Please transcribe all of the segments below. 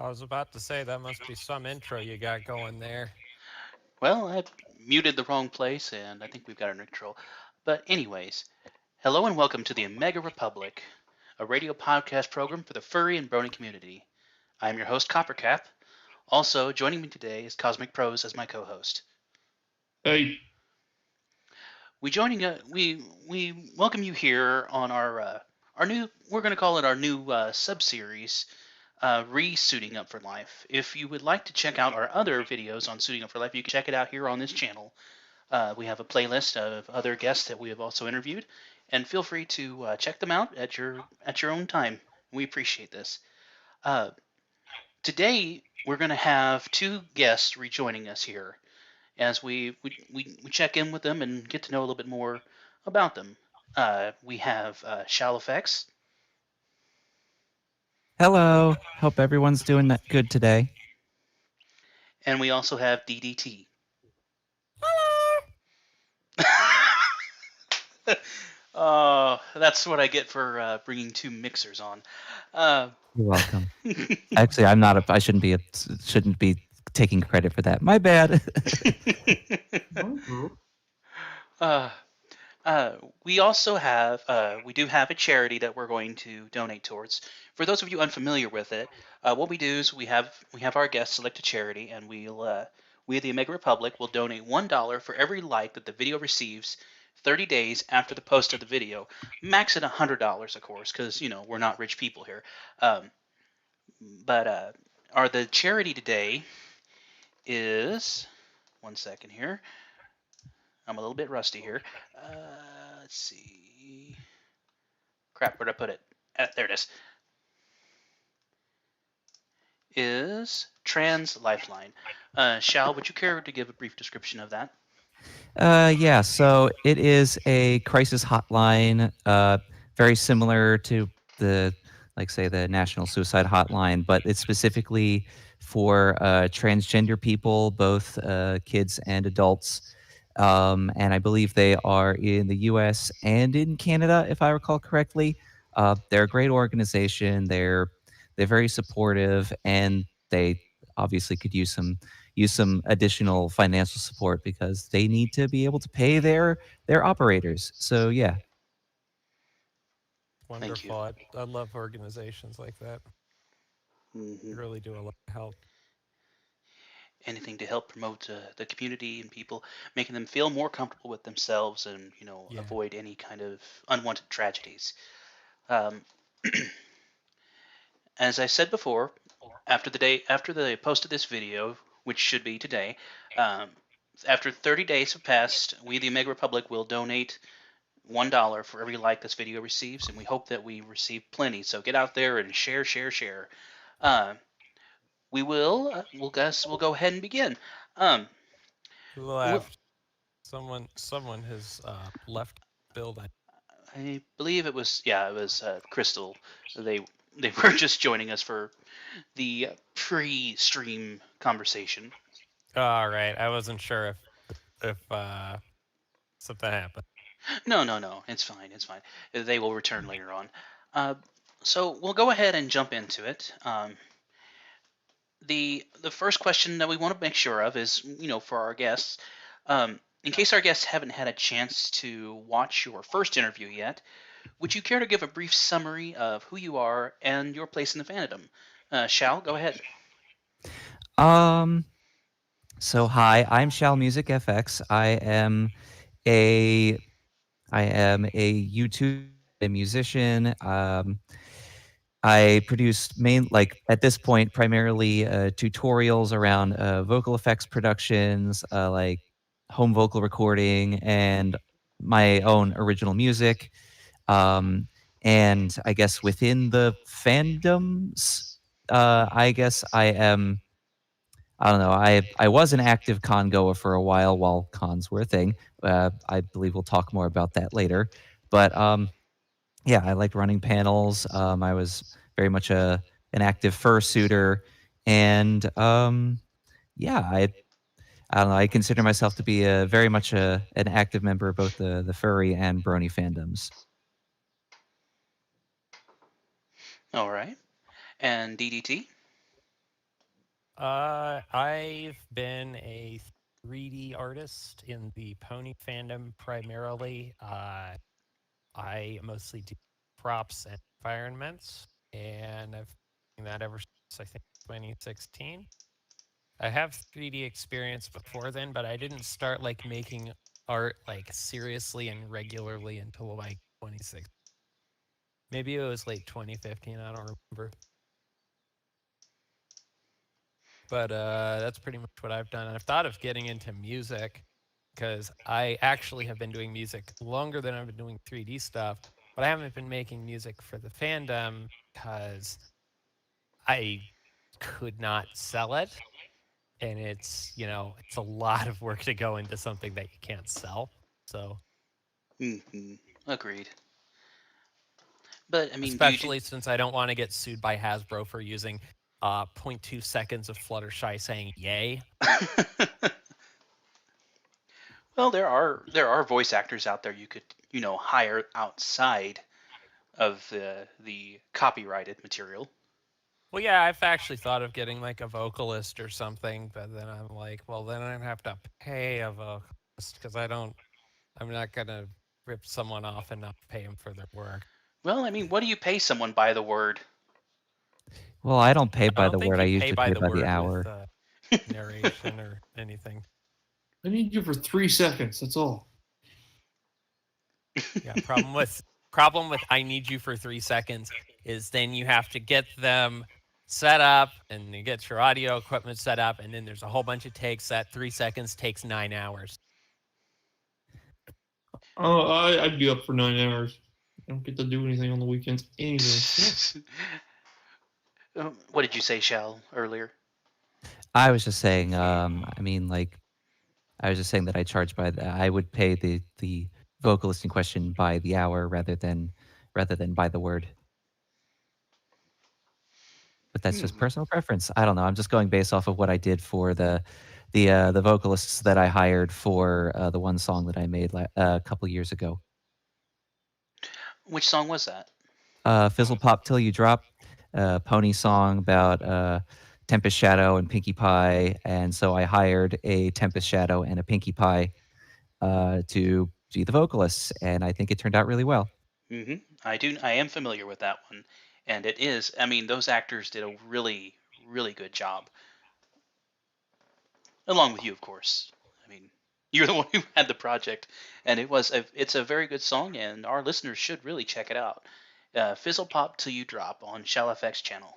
I was about to say that must be some intro you got going there. Well, I muted the wrong place, and I think we've got our intro. But anyways, hello and welcome to the Omega Republic, a radio podcast program for the furry and brony community. I am your host, Coppercap. Also, joining me today is Cosmic Prose as my co-host. Hey, We welcome you here on our new, we're going to call it our new sub series, re-suiting up for life. If you would like to check out our other videos on suiting up for life, you can check it out here on this channel. We have a playlist of other guests that we have also interviewed, and feel free to check them out at your own time. We appreciate this. Uh, Today we're going to have two guests rejoining us here as we check in with them and get to know a little bit more about them. We have Shalfx, Hello. Hope everyone's doing good today. and we also have DDT. That's what I get for bringing two mixers on. Uh, You're welcome. Actually, I'm not. I shouldn't be taking credit for that. My bad. uh, uh, we also have we do have a charity that we're going to donate towards. For those of you unfamiliar with it, what we do is we have our guests select a charity, and we at the Omega Republic will donate $1 for every like that the video receives 30 days after the post of the video. Max at $100, of course, because we're not rich people here. Um, but the charity today is, one second here. I'm a little bit rusty here. Let's see. Crap, where'd I put it? There it is. Is Trans Lifeline. Shal, would you care to give a brief description of that? Yeah. So it is a crisis hotline, very similar to the, like, say, the National Suicide Hotline, but it's specifically for transgender people, both kids and adults. And I believe they are in the U.S. and in Canada, if I recall correctly. They're a great organization. They're very supportive, and they obviously could use some additional financial support because they need to be able to pay their operators. So yeah. Thank you. Wonderful. I love organizations like that. They hmm really do a lot of help. Anything to help promote the community and people, making them feel more comfortable with themselves and Yeah. avoid any kind of unwanted tragedies. Um, as I said before, after the post of this video, which should be today, um, after 30 days have passed, we the Omega Republic will donate $1 for every like this video receives, and we hope that we receive plenty. So get out there and share, share, share. Uh, we'll go ahead and begin. Um, Who we'll, left? Someone has left building. I believe it was Crystal. They were just joining us for the pre-stream conversation. All right. I wasn't sure if something happened. No, no, no. It's fine. It's fine. They will return later on. Uh, so we'll go ahead and jump into it. The first question that we want to make sure of is, for our guests, in case our guests haven't had a chance to watch your first interview yet, would you care to give a brief summary of who you are and your place in the fandom? Shal, go ahead. Um. So hi, I'm Shal Music FX. A I am a YouTuber, a musician. I produce at this point primarily tutorials around vocal effects productions, like home vocal recording, and my own original music. Um, and I guess within the fandoms, I guess I am. I don't know. I was an active con goer for a while cons were a thing. I believe we'll talk more about that later. But yeah, I liked running panels. I was very much an active fursuiter, and yeah, I don't know. I consider myself to be a very much an active member of both the furry and brony fandoms. All right. And DDT? I've been a 3D artist in the pony fandom primarily. I mostly do props and environments, and I've been doing that ever since I think 2016. I have 3D experience before then, but I didn't start like making art like seriously and regularly until like 26. Maybe it was late 2015. I don't remember. But that's pretty much what I've done. I've thought of getting into music because I actually have been doing music longer than I've been doing 3D stuff, but I haven't been making music for the fandom because I could not sell it. And it's a lot of work to go into something that you can't sell. So, Agreed. But I mean, do you do? especially since I don't want to get sued by Hasbro for using zero point 0.2 seconds of Fluttershy saying yay. Well, there are voice actors out there you could hire outside of the copyrighted material. Well, yeah, I've actually thought of getting like a vocalist or something, but then I'm like, well, then I'd have to pay a vocalist because I'm not gonna rip someone off and not pay them for their work. Well, I mean, what do you pay someone by the word? Well, I don't pay I by don't the think word. I you pay usually by pay the by the word with hour. narration or anything. I need you for 3 seconds. That's all. Yeah, problem with I need you for 3 seconds is then you have to get them set up and you get your audio equipment set up, and then there's a whole bunch of takes. That 3 seconds takes 9 hours. Oh, I'd be up for 9 hours. I don't get to do anything on the weekends anyway. What did you say, Shell, earlier? I was just saying, I mean, like, I was just saying that I charge by I would pay the vocalist in question by the hour rather than by the word. But that's just personal preference. I don't know. I'm just going based off of what I did for the vocalists that I hired for the one song that I made a couple years ago. Which song was that? Fizzle Pop Till You Drop, pony song about Tempest Shadow and Pinkie Pie, and so I hired a Tempest Shadow and a Pinkie Pie to be the vocalists, and I think it turned out really well. I am familiar with that one, and it is. I mean, those actors did a really, really good job, along with you, of course. I mean, you're the one who had the project, and it's a very good song, and our listeners should really check it out. Fizzle Pop Till You Drop on Shalfx channel.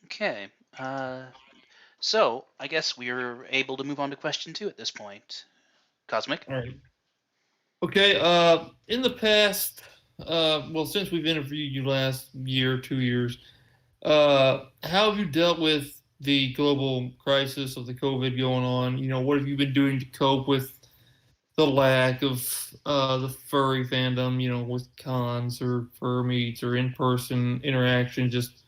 Okay. So I guess we're able to move on to question 2 at this point. Cosmic. All right. Okay. In the past, well, since we've interviewed you last year, 2 years, how have you dealt with the global crisis of the COVID going on? What have you been doing to cope with the lack of the furry fandom? With cons or fur meets or in-person interaction, just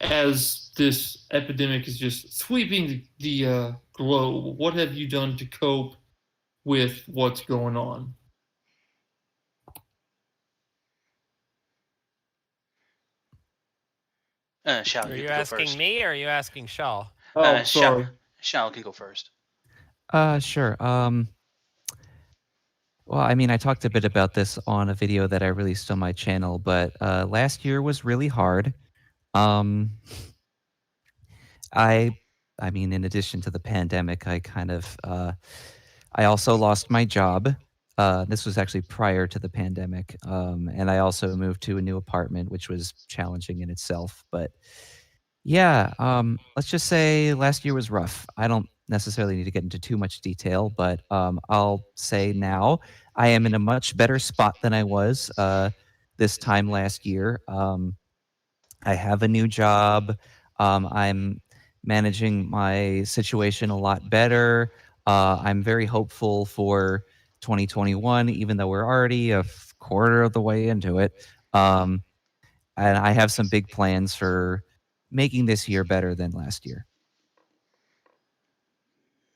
as this epidemic is just sweeping the globe. What have you done to cope with what's going on? Shal, Are you you can go asking first. me or are you asking Shaw? Oh, Shal, sorry. Shal can go first. Sure. Well, I mean, I talked a bit about this on a video that I released on my channel, but last year was really hard. Um, I, I mean, in addition to the pandemic, I also lost my job. This was actually prior to the pandemic, and I also moved to a new apartment, which was challenging in itself. But yeah, let's just say last year was rough. I don't necessarily need to get into too much detail, but I'll say now I am in a much better spot than I was this time last year. I have a new job. I'm managing my situation a lot better. I'm very hopeful for 2021, even though we're already quarter of the way into it. Um, and I have some big plans for making this year better than last year.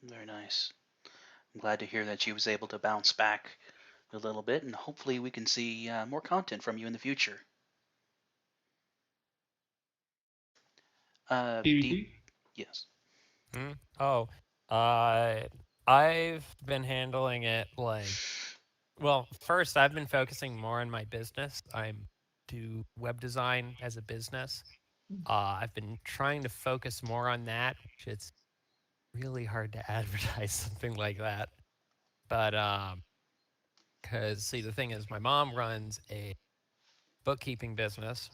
Very nice. I'm glad to hear that she was able to bounce back a little bit, and hopefully we can see more content from you in the future. PvP? Yes. Oh, I've been handling it like, well, first I've been focusing more on my business. I do web design as a business. I've been trying to focus more on that, which it's really hard to advertise something like that. But because see, the thing is, my mom runs a bookkeeping business.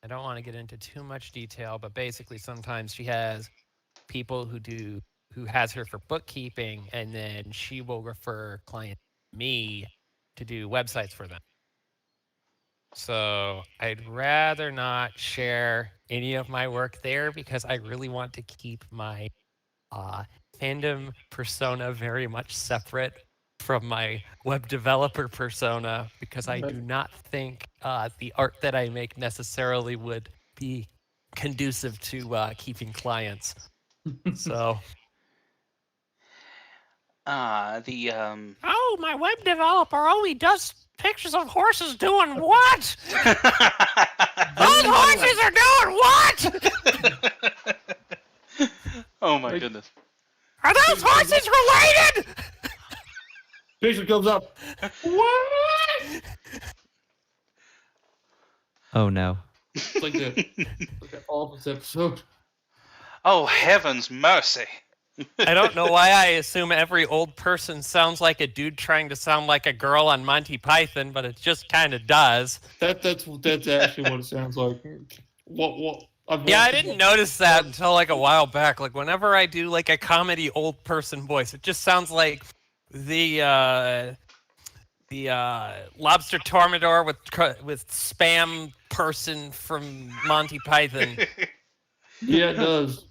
I don't want to get into too much detail, but basically, sometimes she has people who has her for bookkeeping, and then she will refer clients to me to do websites for them. So I'd rather not share any of my work there because I really want to keep my fandom persona very much separate from my web developer persona because I do not think the art that I make necessarily would be conducive to keeping clients. So. Oh, my web developer only does pictures of horses doing what? Those horses are doing what? Oh my goodness. Are those horses related? Picture comes up. What? Oh no. It's like that Office episode. Oh, heaven's mercy. I don't know why I assume every old person sounds like a dude trying to sound like a girl on Monty Python, but it just kind of does. That's actually what it sounds like. What? Yeah, I didn't notice that until like a while back. Like whenever I do like a comedy old person voice, it just sounds like the lobster tormador with spam person from Monty Python. Yeah, it does.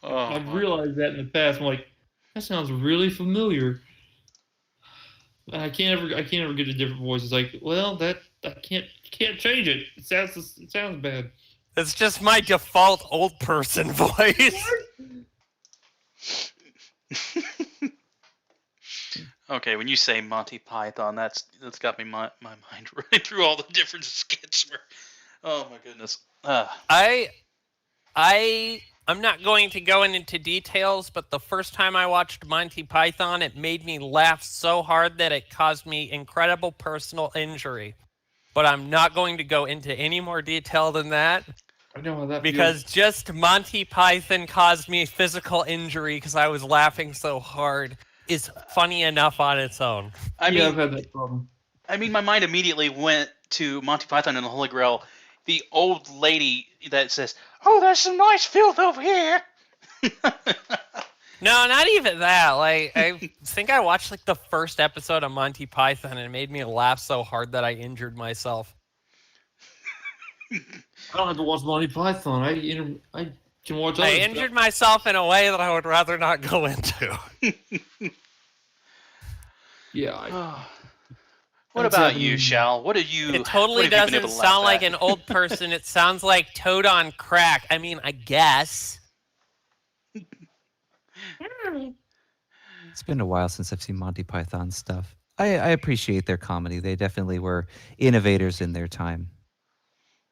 Oh, I've realized that in the past. I'm like, that sounds really familiar. And I can't ever get a different voice. It's like, well, that I can't change it. It sounds bad. It's just my default old person voice. Okay, when you say Monty Python, that's got me my mind running through all the different skits. Oh my goodness. I'm not going to go into details, but the first time I watched Monty Python, it made me laugh so hard that it caused me incredible personal injury. But I'm not going to go into any more detail than that. I know how that because feels. just Monty Python caused me physical injury because I was laughing so hard is funny enough on its own. I've had that problem. I mean, my mind immediately went to Monty Python and the Holy Grail. The old lady that says, "Oh, there's some nice filth over here." No, not even that. Like, I think I watched like the first episode of Monty Python and it made me laugh so hard that I injured myself. I don't have to watch Monty Python. I can watch other I injured myself in a way that I would rather not go into. Yeah. What about you, Shal? What did you? It totally what have you been doesn't able to laugh sound like at? an old person. It sounds like Toad on crack. I mean, I guess. It's been a while since I've seen Monty Python stuff. I appreciate their comedy. They definitely were innovators in their time.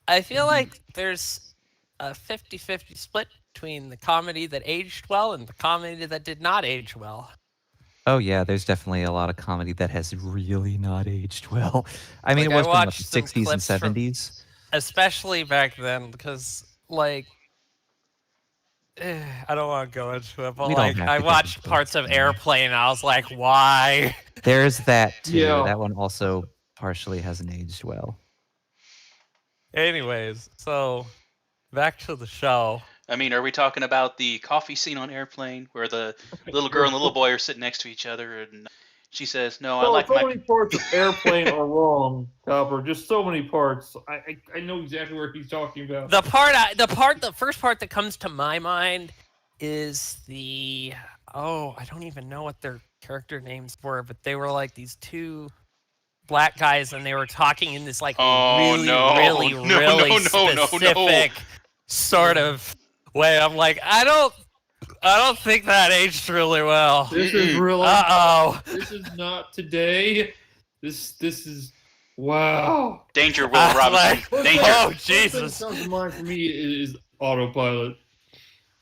I feel like there's a 50-50 split between the comedy that aged well and the comedy that did not age well. Oh yeah, there's definitely a lot of comedy that has really not aged well. I mean, Like, it was I from the watched some 60s and clips from- 70s. Especially back then, because, like, I don't want to go into it, but, We don't like, have I to go watched into parts it, of yeah. Airplane, and I was like, why? There's that too. Yeah. That one also partially hasn't aged well. Anyways, so, back to the show. I mean, are we talking about the coffee scene on Airplane where the little girl and the little boy are sitting next to each other and she says, "No, I like so my." many parts of Airplane are wrong, Copper. Just so many parts. I know exactly where he's talking about. The first part that comes to my mind is I don't even know what their character names were, but they were like these two black guys, and they were talking in this like really specific sort of way. I'm like, I don't think that aged really well. This is really. This is not today. This is. Wow. Danger, Will Robinson. Like, Danger. oh First thing that Jesus! comes to mind for me is Autopilot.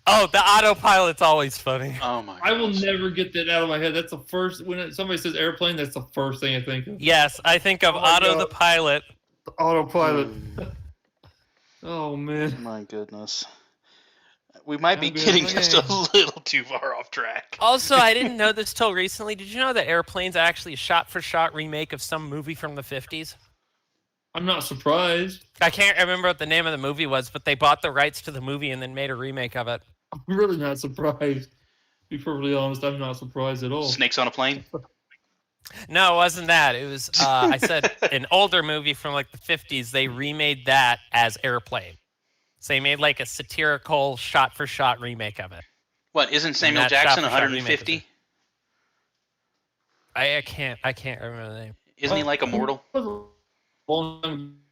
Oh, the autopilot's always funny. Oh my! I will gosh. never get that out of my head. That's the first when somebody says airplane. That's the first thing I think of. Yes, I think of Oh my Otto the God. pilot. The autopilot. Mm. Oh man. My goodness. We might be I'm good. getting just a Okay. little too far off track. Also, I didn't know this till recently. Did you know that Airplane's actually a shot-for-shot remake of some movie from the 50s? I'm not surprised. I can't remember what the name of the movie was, but they bought the rights to the movie and then made a remake of it. I'm really not surprised. To be perfectly honest, I'm not surprised at all. Snakes on a plane. No, it wasn't that. It was, I said, an older movie from like the 50s. They remade that as Airplane. So they made like a satirical shot-for-shot remake of it. What, isn't Samuel that Jackson shot-for-shot remake 150? I can't remember the name. Isn't he like immortal?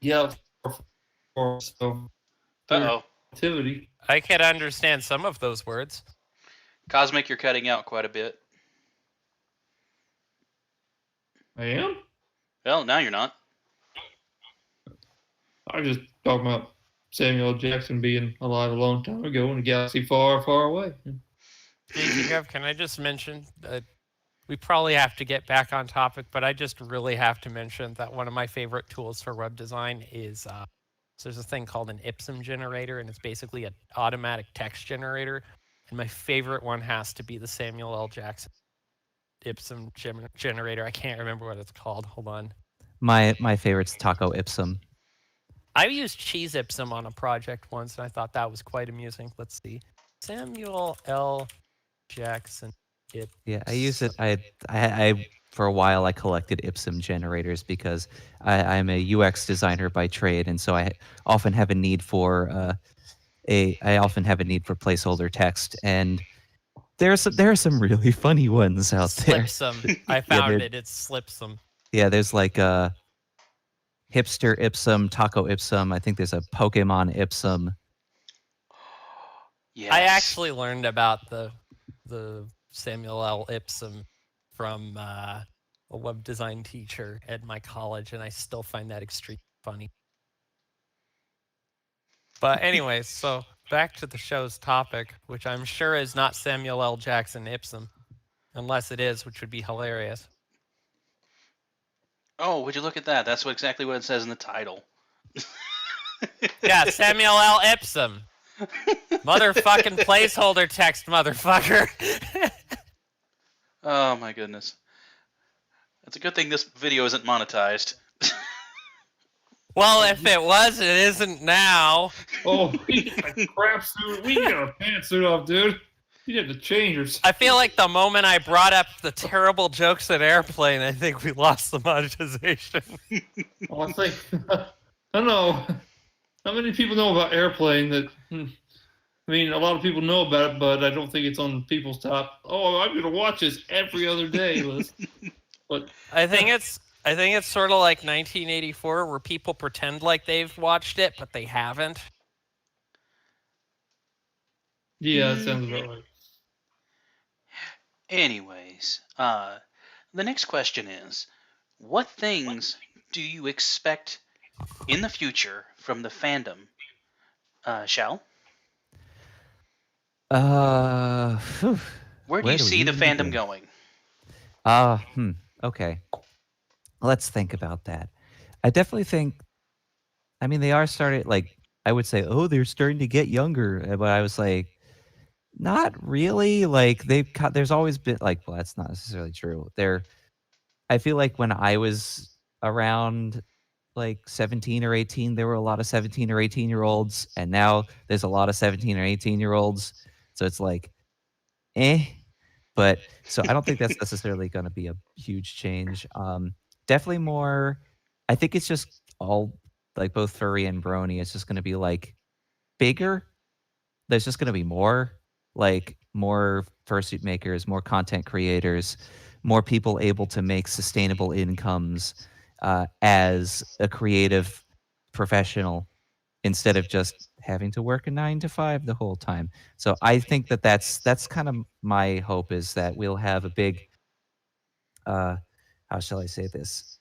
Yeah. So Uh-oh. activity. I can understand some of those words. Cosmic, you're cutting out quite a bit. I am. Well, now you're not. I was just talking about Samuel L. Jackson being alive a long time ago in a galaxy far, far away. Speaking of, can I just mention that we probably have to get back on topic, but I just really have to mention that one of my favorite tools for web design is so there's a thing called an Ipsum generator, and it's basically an automatic text generator. And my favorite one has to be the Samuel L. Jackson Ipsum generator. I can't remember what it's called. Hold on. My favorite's Taco Ipsum. I used Cheese Ipsum on a project once, and I thought that was quite amusing. Let's see. Samuel L. Jackson Ipsum. Yeah, I use it. I for a while I collected Ipsum generators because I'm a UX designer by trade, and so I often have a need for placeholder text, and there are some really funny ones out there. Slipsum. I found it. It's Slipsum. Yeah, there's like a hipster Ipsum, taco Ipsum. I think there's a Pokemon Ipsum. Yes. I actually learned about the Samuel L. Ipsum from a web design teacher at my college, and I still find that extremely funny. But anyways, so back to the show's topic, which I'm sure is not Samuel L. Jackson Ipsum, unless it is, which would be hilarious. Oh, would you look at that? That's exactly what it says in the title. Yeah, Samuel L. Ipsum. Motherfucking placeholder text, motherfucker. Oh my goodness. It's a good thing this video isn't monetized. Well, if it was, it isn't now. Oh, we got a crap suit. We got a pantsuit off, dude. You had to change yours. I feel like the moment I brought up the terrible jokes at Airplane, I think we lost the monetization. Oh, I think I don't know. How many people know about Airplane? That I mean, a lot of people know about it, but I don't think it's on people's top. Oh, I'm gonna watch this every other day list. But I think it's sort of like 1984, where people pretend like they've watched it, but they haven't. yeah, that sounds about right. Anyways, the next question is, what things do you expect in the future from the fandom? Shal? Where do you see the fandom going? Okay. Let's think about that. I definitely think, I mean, they are starting, like, I would say, oh, they're starting to get younger. But I was like, not really. Like, there's always been, like, well, that's not necessarily true. I feel like when I was around, like, 17 or 18, there were a lot of 17 or 18-year-olds. And now there's a lot of 17 or 18-year-olds. So it's like, But so I don't think that's necessarily going to be a huge change. Definitely more. I think it's just all like both furry and brony. It's just going to be like bigger. There's just going to be more fursuit makers, more content creators, more people able to make sustainable incomes as a creative professional instead of just having to work a 9 to 5 the whole time. So I think that's kind of my hope, is that we'll have a big, how shall I say this?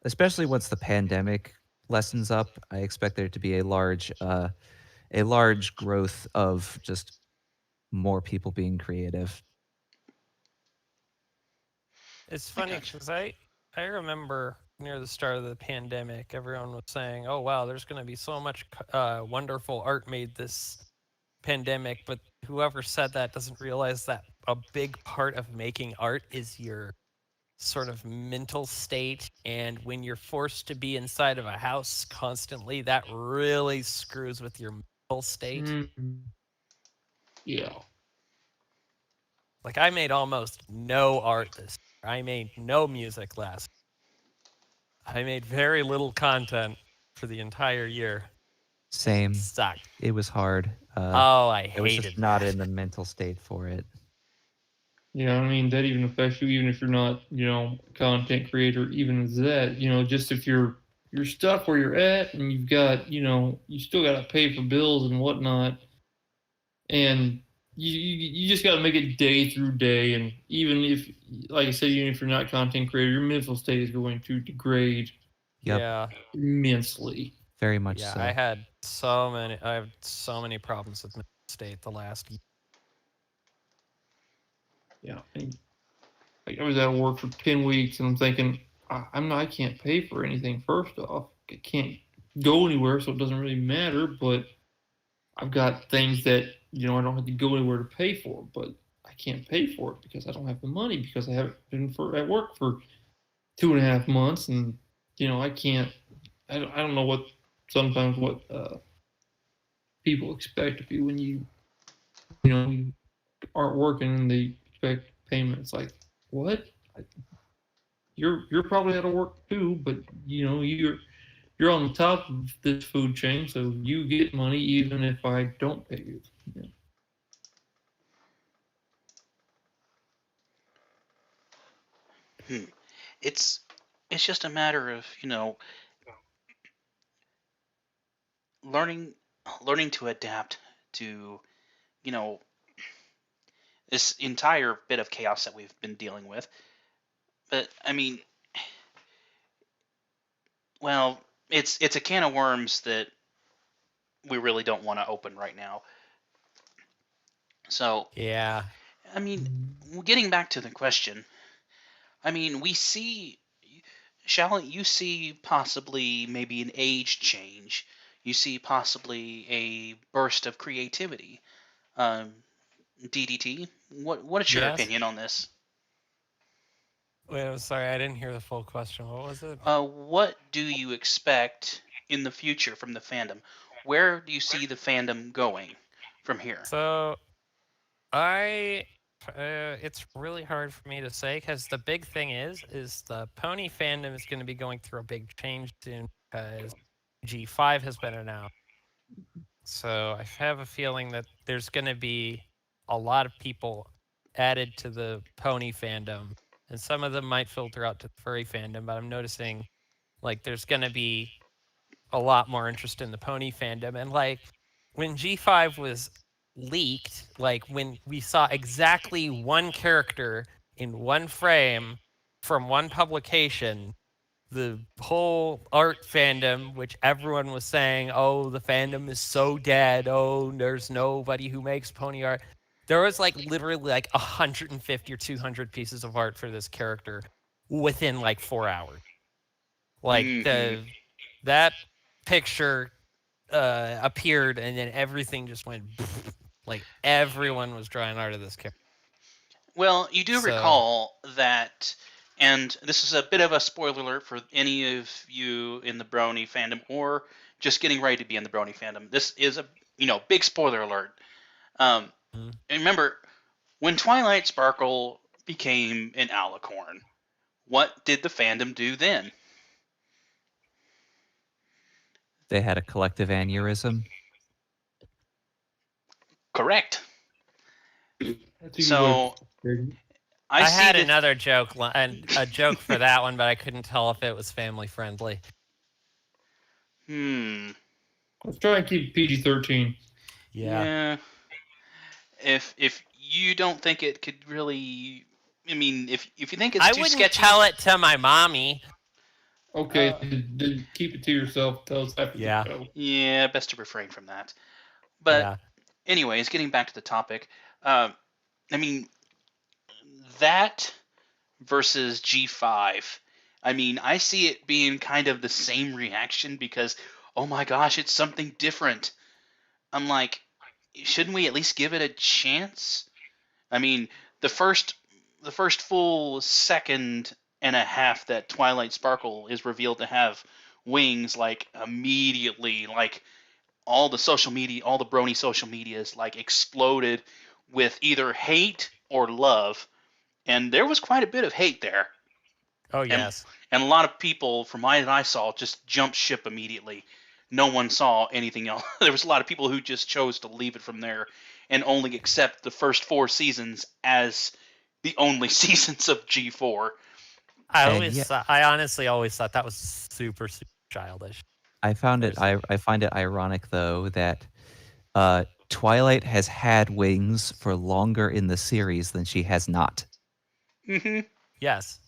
Especially once the pandemic lessens up, I expect there to be a large a large growth of just more people being creative. It's I funny gotcha. because I remember near the start of the pandemic, everyone was saying, "Oh wow, there's going to be so much wonderful art made this pandemic," but whoever said that doesn't realize that a big part of making art is your sort of mental state, and when you're forced to be inside of a house constantly, that really screws with your mental state. Mhm. Yeah. Like I made almost no art this year. I made no music last. I made very little content for the entire year. Same. Sucked. It was hard. Oh, I I was just hated not that. in the mental state for it. Yeah, I mean that even affects you, even if you're not, content creator. Even as that, just if you're stuck where you're at, and you've got, you still got to pay for bills and whatnot, and you just got to make it day through day. And even if, like I said, even if you're not content creator, your mental state is going to degrade Yep, Yeah. immensely. very much Yeah, so. I have so many problems with mental state the last year. Yeah, and like I was out of work for 10 weeks, and I'm thinking, I can't pay for anything. First off, I can't go anywhere, so it doesn't really matter. But I've got things that I don't have to go anywhere to pay for, but I can't pay for it because I don't have the money, because I haven't been at work for 2.5 months, and I can't. I don't know what sometimes what people expect of you when you aren't working and they expect payment. It's like, what? You're probably out of work too, but you're on the top of this food chain, so you get money even if I don't pay you. Yeah. Hmm. It's just a matter of learning to adapt to you know this entire bit of chaos that we've been dealing with. But I mean, well, it's a can of worms that we really don't want to open right now. So, Yeah. I mean, getting back to the question, I mean, we see, you see possibly maybe an age change. You see possibly a burst of creativity. Um, DDT, what is your Yes. opinion on this? Wait, I'm sorry, I didn't hear the full question. What was it? What do you expect in the future from the fandom? Where do you see the fandom going from here? So I it's really hard for me to say because the big thing is the pony fandom is going to be going through a big change soon because G5 has been announced. So I have a feeling that there's going to be a lot of people added to the pony fandom, and some of them might filter out to the furry fandom. But I'm noticing like there's going to be a lot more interest in the pony fandom, and like when G5 was leaked, like when we saw exactly one character in one frame from one publication, the whole art fandom, which everyone was saying, oh, the fandom is so dead, oh, there's nobody who makes pony art. There was like literally like 150 or 200 pieces of art for this character within like 4 hours. Like Hmm. that picture appeared and then everything just went like everyone was drawing art of this character. Well, you do So recall that, and this is a bit of a spoiler alert for any of you in the Brony fandom or just getting ready to be in the Brony fandom. This is a big spoiler alert. And remember, when Twilight Sparkle became an alicorn, what did the fandom do then? They had a collective aneurysm. Correct. That's a good way So to describe it. I see had that. another joke and a joke for that one, but I couldn't tell if it was family friendly. Let's try and keep PG-13. Yeah. If you don't think it could really, I mean, if you think it's I too wouldn't sketchy, tell it to my mommy. Okay, then keep it to yourself. Tell us after Yeah. the show. yeah, best to refrain from that. But Yeah. anyways, getting back to the topic, I mean that versus G5. I mean, I see it being kind of the same reaction because, oh my gosh, it's something different. I'm like, shouldn't we at least give it a chance? I mean, the first the first full second and a half that Twilight Sparkle is revealed to have wings, like immediately, like all the social media, all the brony social medias, like exploded with either hate or love, and there was quite a bit of hate there, Oh and yes. and a lot of people, from what I saw, just jumped ship immediately. No one saw anything else. There was a lot of people who just chose to leave it from there and only accept the first 4 seasons as the only seasons of G4. And yeah, I honestly always thought that was super, super childish. I found it. Personally. I find it ironic though that Twilight has had wings for longer in the series than she has not. Mm-hmm. Yes.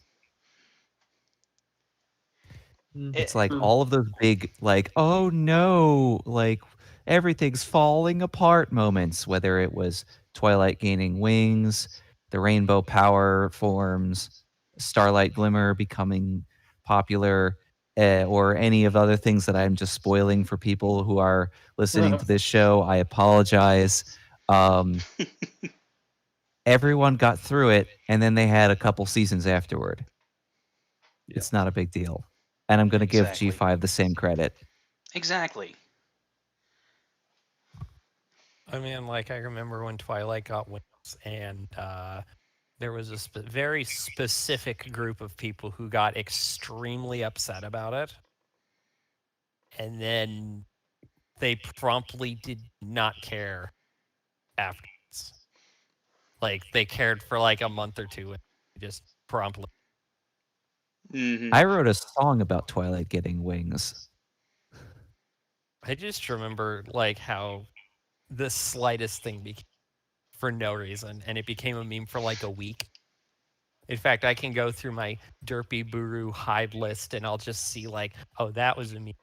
It's like True. all of those big, like, oh no, like everything's falling apart moments, whether it was Twilight gaining wings, the rainbow power forms, Starlight Glimmer becoming popular, or any of the other things that I'm just spoiling for people who are listening to this show. I apologize. Um, everyone got through it, and then they had a couple seasons afterward. Yeah. It's not a big deal. And I'm going to give Exactly. G5 the same credit. Exactly. I mean, like I remember when Twilight got wings, and there was a very specific group of people who got extremely upset about it, and then they promptly did not care afterwards. Like they cared for like a month or two, and just promptly. Mm-hmm. I wrote a song about Twilight getting wings. I just remember like how the slightest thing became for no reason, and it became a meme for like a week. In fact, I can go through my Derpy Buru hide list, and I'll just see like, oh, that was a meme.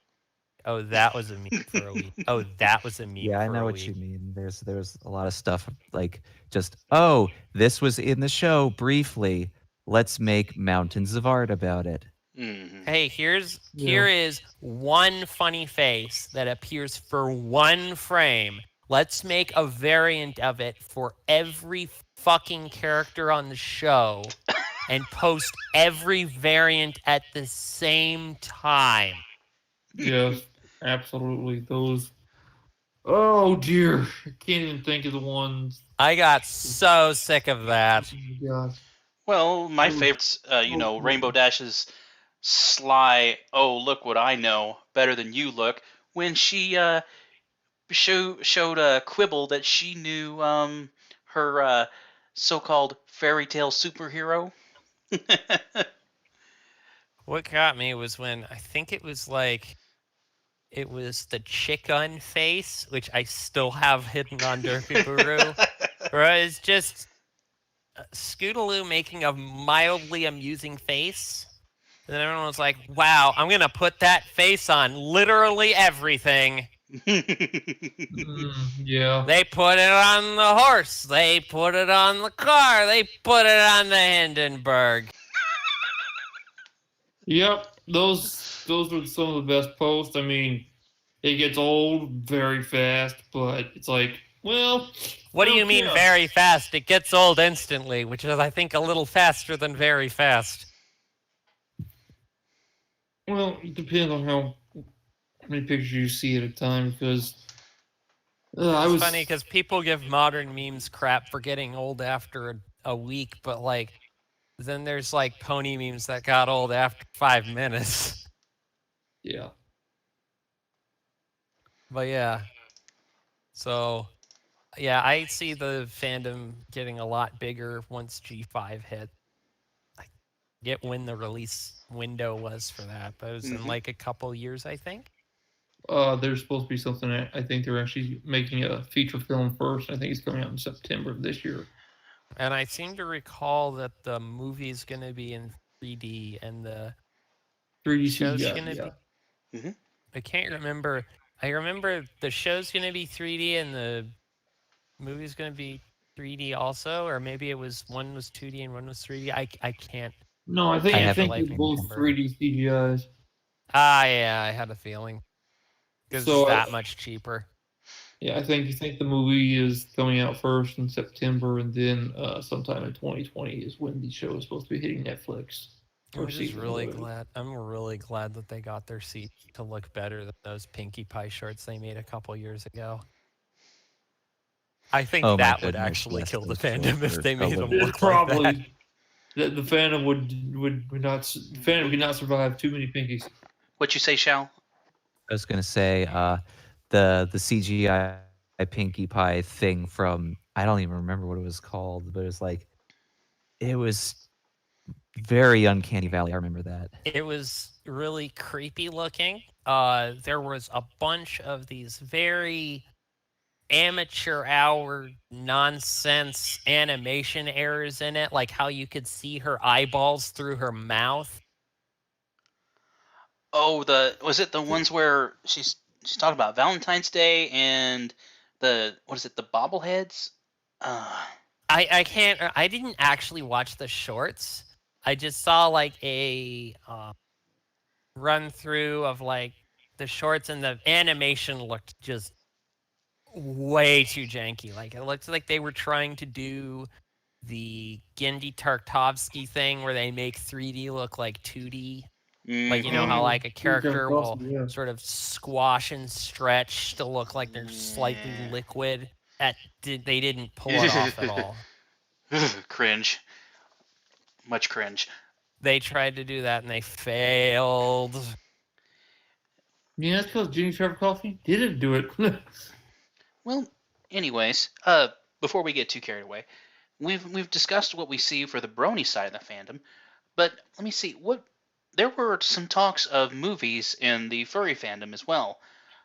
Oh, that was a meme for a week. Oh, that was a meme Yeah, I for know a what week. you mean. There's a lot of stuff like just, oh, this was in the show briefly. Let's make mountains of art about it. Mm-hmm. Hey, here is one funny face that appears for one frame. Let's make a variant of it for every fucking character on the show and post every variant at the same time. Yes, absolutely. Those. Oh dear, I can't even think of the ones. I got so sick of that. Oh my gosh. Well, my That was favorites, so Rainbow funny. Dash's sly, oh, look what I know, better than you look, when she showed Quibble that she knew her so-called fairy tale superhero. What got me was when I think it was the chicken face, which I still have hidden on Derpy Buru, where it's just Scootaloo making a mildly amusing face. And then everyone was like, wow, I'm going to put that face on literally everything. Yeah. They put it on the horse. They put it on the car. They put it on the Hindenburg. Yep. Those were some of the best posts. I mean, it gets old very fast, but it's like, well, What do I you don't mean care. very fast? It gets old instantly, which is, I think, a little faster than very fast. Well, it depends on how many pictures you see at a time. Because I It's was funny because people give modern memes crap for getting old after a week, but like, then there's like pony memes that got old after 5 minutes. yeah. But yeah. So, yeah, I see the fandom getting a lot bigger once G5 hit. I forget when the release window was for that, but it was in like a couple years, I think. There's supposed to be something. I think they're actually making a feature film first. I think it's coming out in September of this year. And I seem to recall that the movie's going to be in 3D and the 3D show's CGI. going to Yeah. be. I can't remember I remember the show's gonna be 3D and the movie's gonna be 3D also, or maybe it was one was 2D and one was 3D. I can't No, I I think haven't for the life of they're me both remember. 3D CGIs. Ah, yeah, I had a feeling because it's So that much cheaper. yeah, I think the movie is coming out first in September, and then sometime in 2020 is when the show is supposed to be hitting Netflix for I'm just season really 11. glad. I'm really glad that they got their seat to look better than those Pinkie Pie shorts they made a couple years ago. I think Oh my that would goodness, actually yes, kill the those fandom shorts if are they a made them little. It's look like that. probably the fandom would not the fandom could not survive too many pinkies. What you say, Shal? I was gonna say the CGI Pinkie Pie thing from I don't even remember what it was called, but it was very uncanny valley. I remember that. It was really creepy looking. There was a bunch of these very amateur hour nonsense animation errors in it, like how you could see her eyeballs through her mouth. Oh, was it the ones where she's talking about Valentine's Day and what is it, the bobbleheads? Uh, I can't. I didn't actually watch the shorts. I just saw like a run through of like the shorts, and the animation looked just way too janky. Like it looked like they were trying to do the Gendy Tarkovsky thing where they make 3D look like 2D. Like you know how mm-hmm. like a character will Yeah. sort of squash and stretch to look like they're slightly Yeah. liquid. They didn't pull it off at all. Cringe. Much cringe. They tried to do that and they failed. Yeah, that's because Jimmy Trevor Coffee didn't do it. Well, anyways, before we get too carried away, we've discussed what we see for the brony side of the fandom, but let me see what there were some talks of movies in the furry fandom as well.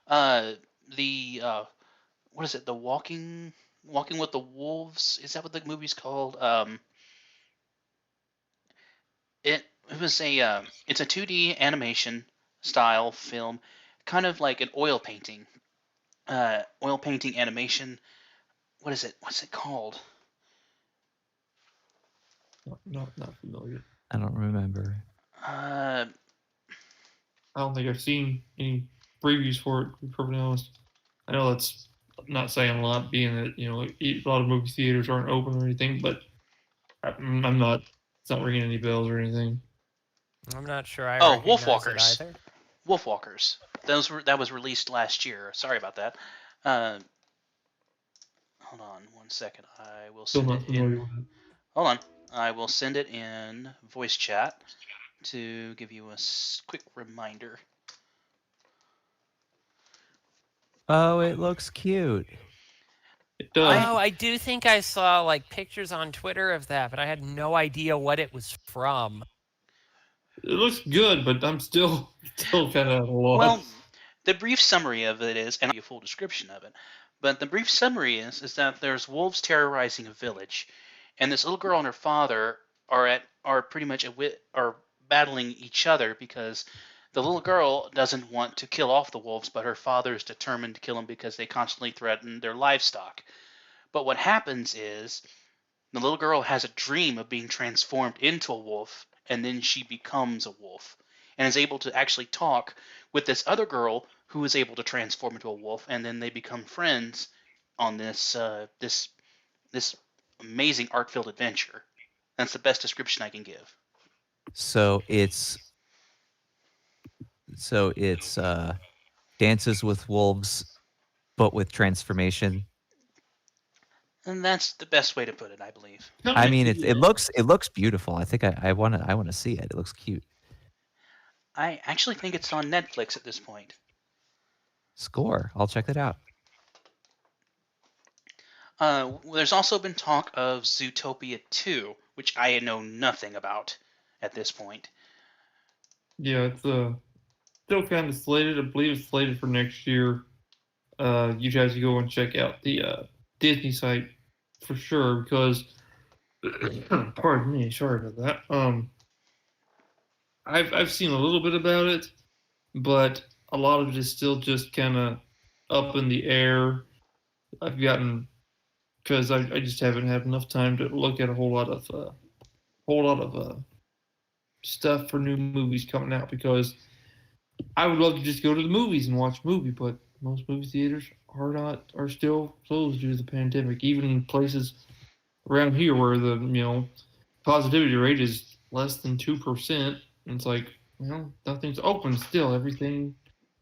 Uh, the what is it? The Walking with the Wolves? Is that what the movie's called? It was it's a 2D animation style film, kind of like an oil painting animation. What is it? What's it called? Not familiar. I don't remember. Uh, I don't think I've seen any previews for it. To be perfectly honest, I know that's not saying a lot, being that a lot of movie theaters aren't open or anything. But I'm not. It's not ringing any bells or anything. I'm not sure I oh, recognize it Wolfwalkers. either. Wolfwalkers. That was released last year. Sorry about that. Hold on one second. I will Still send not it familiar in. with it. Hold on. I will send it in voice chat to give you a quick reminder. Oh, it looks cute. It does. Oh, I do think I saw like pictures on Twitter of that, but I had no idea what it was from. It looks good, but I'm still kind of at a loss. Well, the brief summary of it is, and I'll give you a full description of it, but the brief summary is that there's wolves terrorizing a village, and this little girl and her father are pretty much are battling each other because the little girl doesn't want to kill off the wolves, but her father is determined to kill them because they constantly threaten their livestock. But what happens is the little girl has a dream of being transformed into a wolf, and then she becomes a wolf and is able to actually talk with this other girl who is able to transform into a wolf, and then they become friends on this amazing art-filled adventure. That's the best description I can give. So it's Dances with Wolves, but with transformation. And that's the best way to put it, I believe. I mean, it looks beautiful. I think I wanna see it. It looks cute. I actually think it's on Netflix at this point. Score. I'll check it out. There's also been talk of Zootopia 2, which I know nothing about at this point. Yeah, it's still kind of slated. I believe it's slated for next year. You guys go and check out the Disney site for sure because pardon me, sorry about that. I've seen a little bit about it, but a lot of it is still just kind of up in the air. I've gotten because I just haven't had enough time to look at a whole lot of stuff for new movies coming out because I would love to just go to the movies and watch a movie, but most movie theaters are still closed due to the pandemic. Even in places around here where the positivity rate is less than 2%, it's like nothing's open still. Everything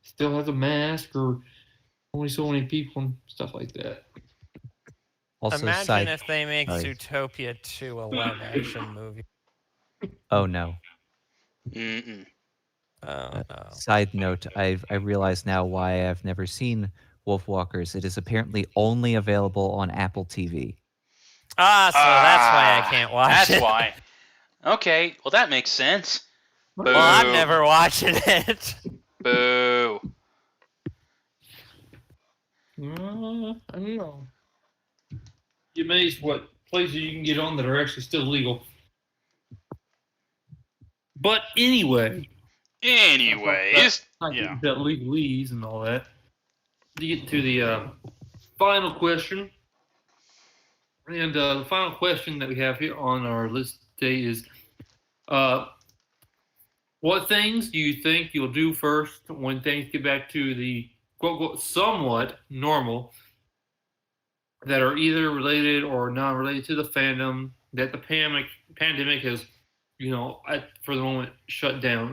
still has a mask or only so many people and stuff like that. Also, Imagine if they make sorry. Zootopia 2 a live action movie. Oh no. Mm-mm. Oh no. Side note, I realize now why I've never seen Wolfwalkers. It is apparently only available on Apple TV. So that's why I can't watch That's it. why. Okay, well that makes sense. Boo. Well, I'm never watching it. Boo. I don't know. You're amazed what places you can get on that are actually still legal. But anyway, Anyways, not yeah. about legalese and all that. To get to the final question, and the final question that we have here on our list today is, what things do you think you'll do first when things get back to the quote somewhat normal that are either related or non-related to the fandom that the pandemic has, for the moment shut down?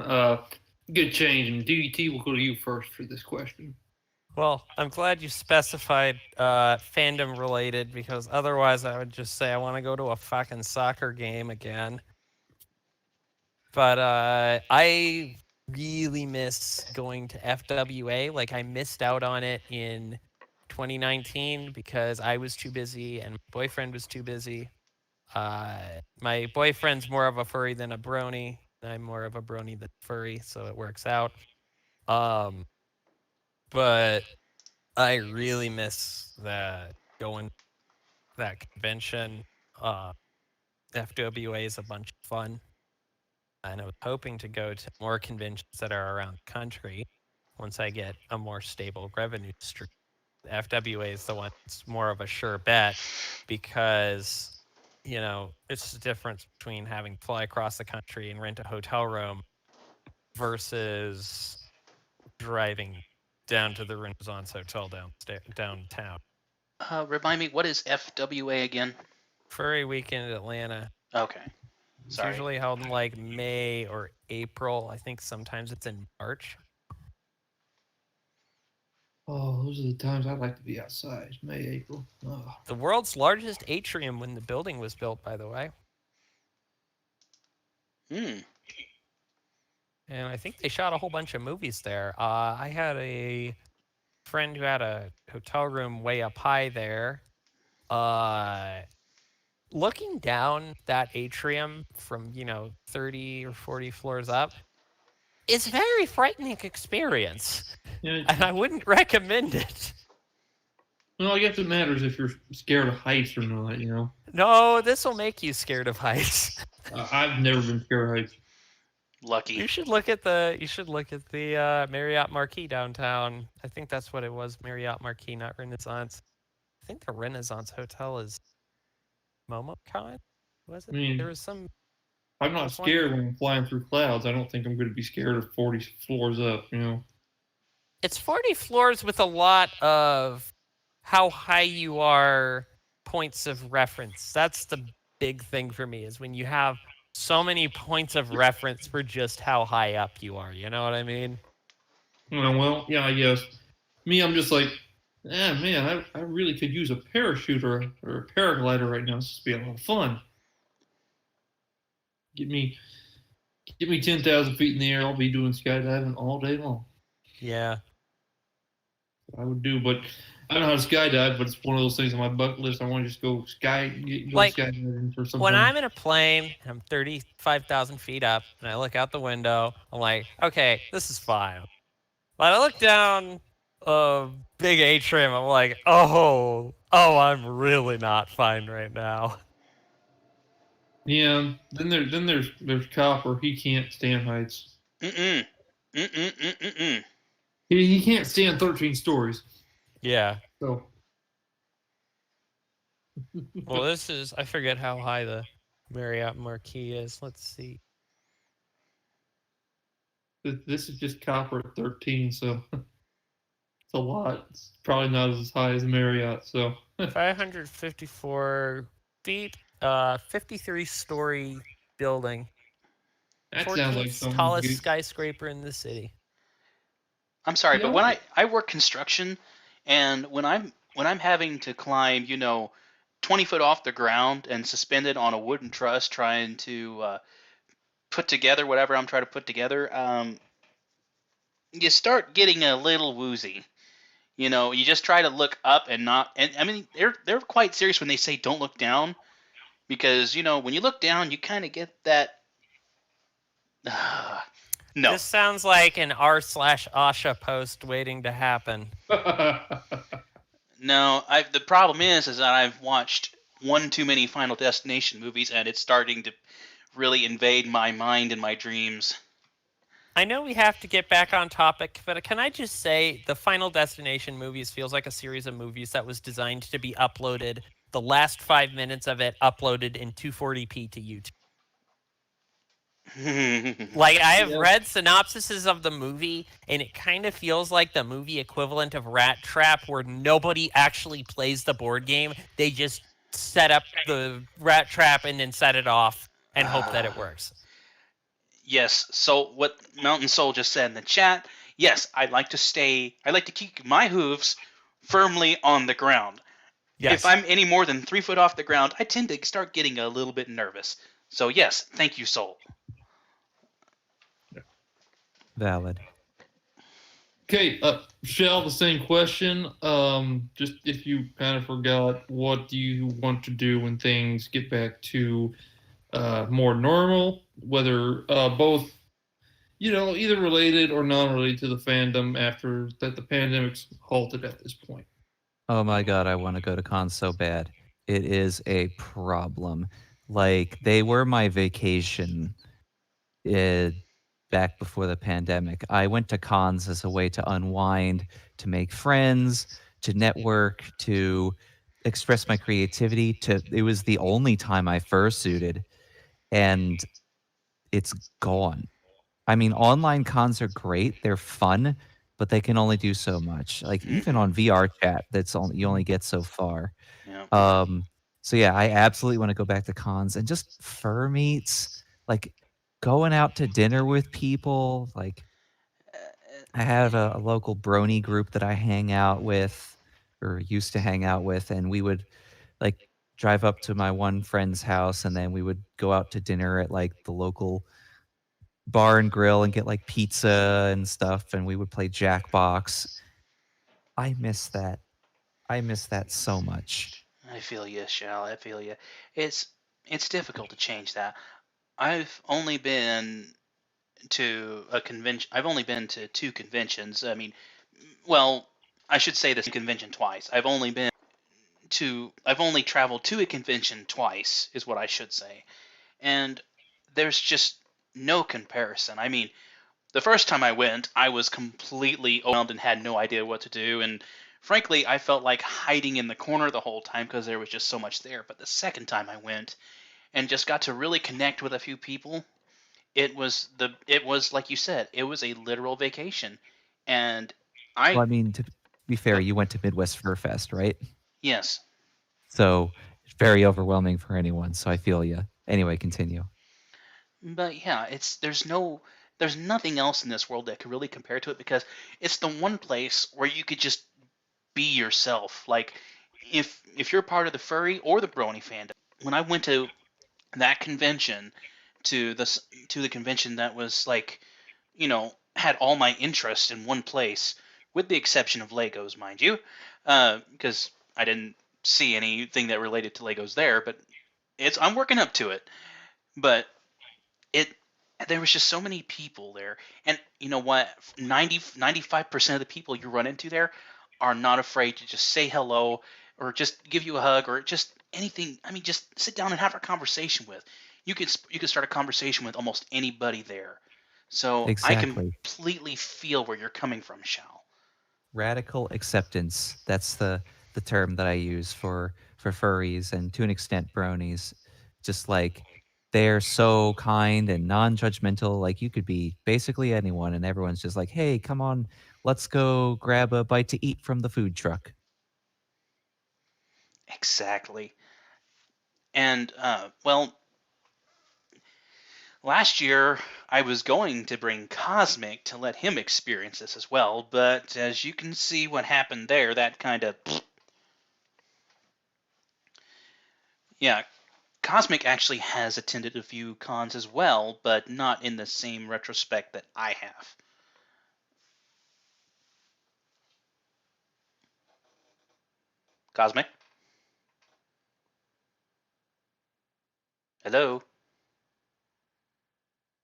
Good change. And DET will go to you first for this question. Well, I'm glad you specified fandom related because otherwise I would just say I want to go to a fucking soccer game again. But I really miss going to FWA. Like I missed out on it in 2019 because I was too busy and my boyfriend was too busy. My boyfriend's more of a furry than a brony. I'm more of a brony than a furry, so it works out. But I really miss going that convention. FWA is a bunch of fun, and I was hoping to go to more conventions that are around the country once I get a more stable revenue stream. FWA is the one that's more of a sure bet because it's the difference between having to fly across the country and rent a hotel room versus driving down to the Renaissance Hotel downtown. Remind me, what is FWA again? Furry Weekend in Atlanta. Okay. It's Sorry. usually held in like May or April. I think sometimes it's in March. Oh, those are the times I'd like to be outside. May, April. Oh. The world's largest atrium when the building was built, by the way. Hmm. And I think they shot a whole bunch of movies there. I had a friend who had a hotel room way up high there. Looking down that atrium from 30 or 40 floors up, it's a very frightening experience, and I wouldn't recommend it. Well, I guess it matters if you're scared of heights or not. No, this will make you scared of heights. I've never been scared of heights. Lucky. You should look at the Marriott Marquis downtown. I think that's what it was, Marriott Marquis, not Renaissance. I think the Renaissance Hotel is MomoCon. Was it? I mean, there was some. I'm not scared when I'm flying through clouds. I don't think I'm going to be scared of 40 floors up. It's 40 floors with a lot of how high you are points of reference. That's the big thing for me is when you have so many points of reference for just how high up you are. You know what I mean? Well, yeah, I guess. Me, I'm just like, man, I really could use a parachute or a paraglider right now. This would be a lot of fun. Get me 10,000 feet in the air. I'll be doing skydiving all day long. Yeah. I would do, but I don't know how to skydive. But it's one of those things on my bucket list. I want to just go skydiving for some when fun. I'm in a plane and I'm 35,000 feet up and I look out the window, I'm like, okay, this is fine. But I look down a big atrium, I'm like, oh, I'm really not fine right now. Yeah. Then there's Copper. He can't stand heights. Mm-mm. Mm-mm. Mm-mm. He can't stand 13 stories. Yeah. So Well, this is, I forget how high the Marriott Marquis is. Let's see. this is just copper at 13, so it's a lot. It's probably not as high as Marriott. So 554 feet, 53-story building, that sounds like 14th something tallest good. skyscraper in the city. I'm sorry, but Yeah. when I work construction, and when I'm having to climb, 20 foot off the ground and suspended on a wooden truss, trying to put together whatever I'm trying to put together, you start getting a little woozy. You just try to look up and not. And I mean, they're quite serious when they say don't look down, because when you look down, you kind of get that. No, This sounds like an r/Asha post waiting to happen. no. The problem is that I've watched one too many Final Destination movies, and it's starting to really invade my mind and my dreams. I know we have to get back on topic, but can I just say the Final Destination movies feels like a series of movies that was designed to be uploaded, the last 5 minutes of it uploaded in 240p to YouTube. Like, I have read synopsises of the movie, and it kind of feels like the movie equivalent of Rat Trap, where nobody actually plays the board game. They just set up the Rat Trap and then set it off and hope that it works. Yes. So what Mountain Soul just said in the chat. Yes, I like to keep my hooves firmly on the ground. Yes. If I'm any more than 3 foot off the ground, I tend to start getting a little bit nervous. So yes, thank you, Soul. Valid. Okay, Shell, the same question. Just if you kind of forgot, what do you want to do when things get back to more normal? Whether both, either related or non-related to the fandom after that the pandemic's halted at this point. Oh my god, I want to go to cons so bad. It is a problem. Like, they were my vacation back before the pandemic. I went to cons as a way to unwind, to make friends, to network, to express my creativity. It was the only time I fursuited, and it's gone. I mean, online cons are great. They're fun, but they can only do so much. Like, even on VR chat, you only get so far. Yeah. So yeah, I absolutely want to go back to cons and just fur meets, like going out to dinner with people. Like, I have a local brony group that I hang out with, or used to hang out with, and we would like drive up to my one friend's house, and then we would go out to dinner at like the local bar and grill and get like pizza and stuff, and we would play Jackbox. I miss that. I miss that so much. I feel you, Shal. I feel you. It's difficult to change that. I've only been to a convention. I've only been to 2 conventions. I mean, well, I should say this convention twice. I've only traveled to a convention twice, is what I should say. And there's just no comparison. I mean, the first time I went, I was completely overwhelmed and had no idea what to do. And frankly, I felt like hiding in the corner the whole time because there was just so much there. But the second time I went and just got to really connect with a few people, it was like you said, it was a literal vacation. And Well, I mean, to be fair, you went to Midwest Fur Fest, right? yes. So it's very overwhelming for anyone. So I feel you. Anyway, continue. But yeah, there's nothing else in this world that could really compare to it, because it's the one place where you could just be yourself. Like, if you're part of the furry or the brony fandom. When I went to that convention, to the convention that was like, had all my interests in one place, with the exception of Legos, mind you, because I didn't see anything that related to Legos there. But I'm working up to it. But it there was just so many people there, and you know what, 95% of the people you run into there are not afraid to just say hello, or just give you a hug, or just anything. I mean, just sit down and have a conversation with. You could start a conversation with almost anybody there. So I Exactly. completely feel where you're coming from, Shal. Radical acceptance. That's the term that I use for furries and to an extent bronies. Just like they're so kind and non-judgmental. Like you could be basically anyone, and everyone's just like, "Hey, come on, let's go grab a bite to eat from the food truck." Exactly. And, well, last year I was going to bring Cosmic to let him experience this as well, but as you can see what happened there, that kind of. Yeah, Cosmic actually has attended a few cons as well, but not in the same retrospect that I have. Cosmic? Hello?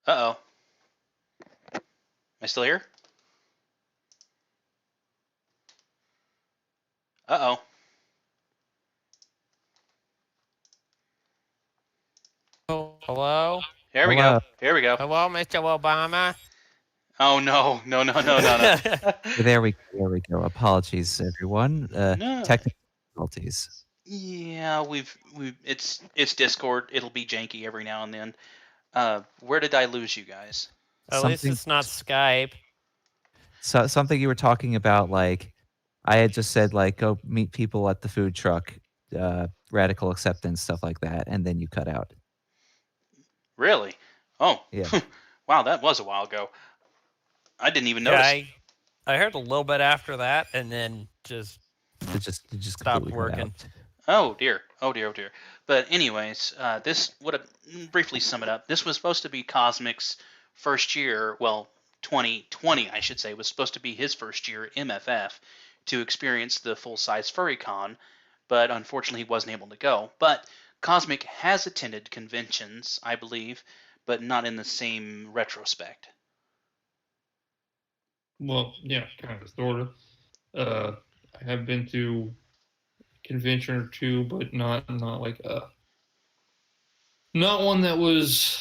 Uh-oh. Am I still here? Uh-oh. Oh, hello? Here we go. Hello. Here we go. Hello, Mr. Obama? Oh, no. No, no, no, no, no. There we go. There we go. Apologies, everyone. No. Technical difficulties. Yeah, we've it's Discord. It'll be janky every now and then. Where did I lose you guys? At least Something. it's not Skype. Something you were talking about, like I had just said, like go meet people at the food truck, radical acceptance, stuff like that, and then you cut out. Really? Oh, Yeah, wow, that was a while ago. I didn't even Yeah, notice. I heard a little bit after that and then just it just stopped completely cut working. out. Oh dear. Oh dear. Oh dear. But anyways, this would briefly sum it up. This was supposed to be Cosmic's first year. Well, 2020, I should say, was supposed to be his first year MFF to experience the full-size FurryCon, but unfortunately he wasn't able to go. But Cosmic has attended conventions, I believe, but not in the same retrospect. Well, yeah, kind of, sort of. I have been to convention or two, but not like not one that was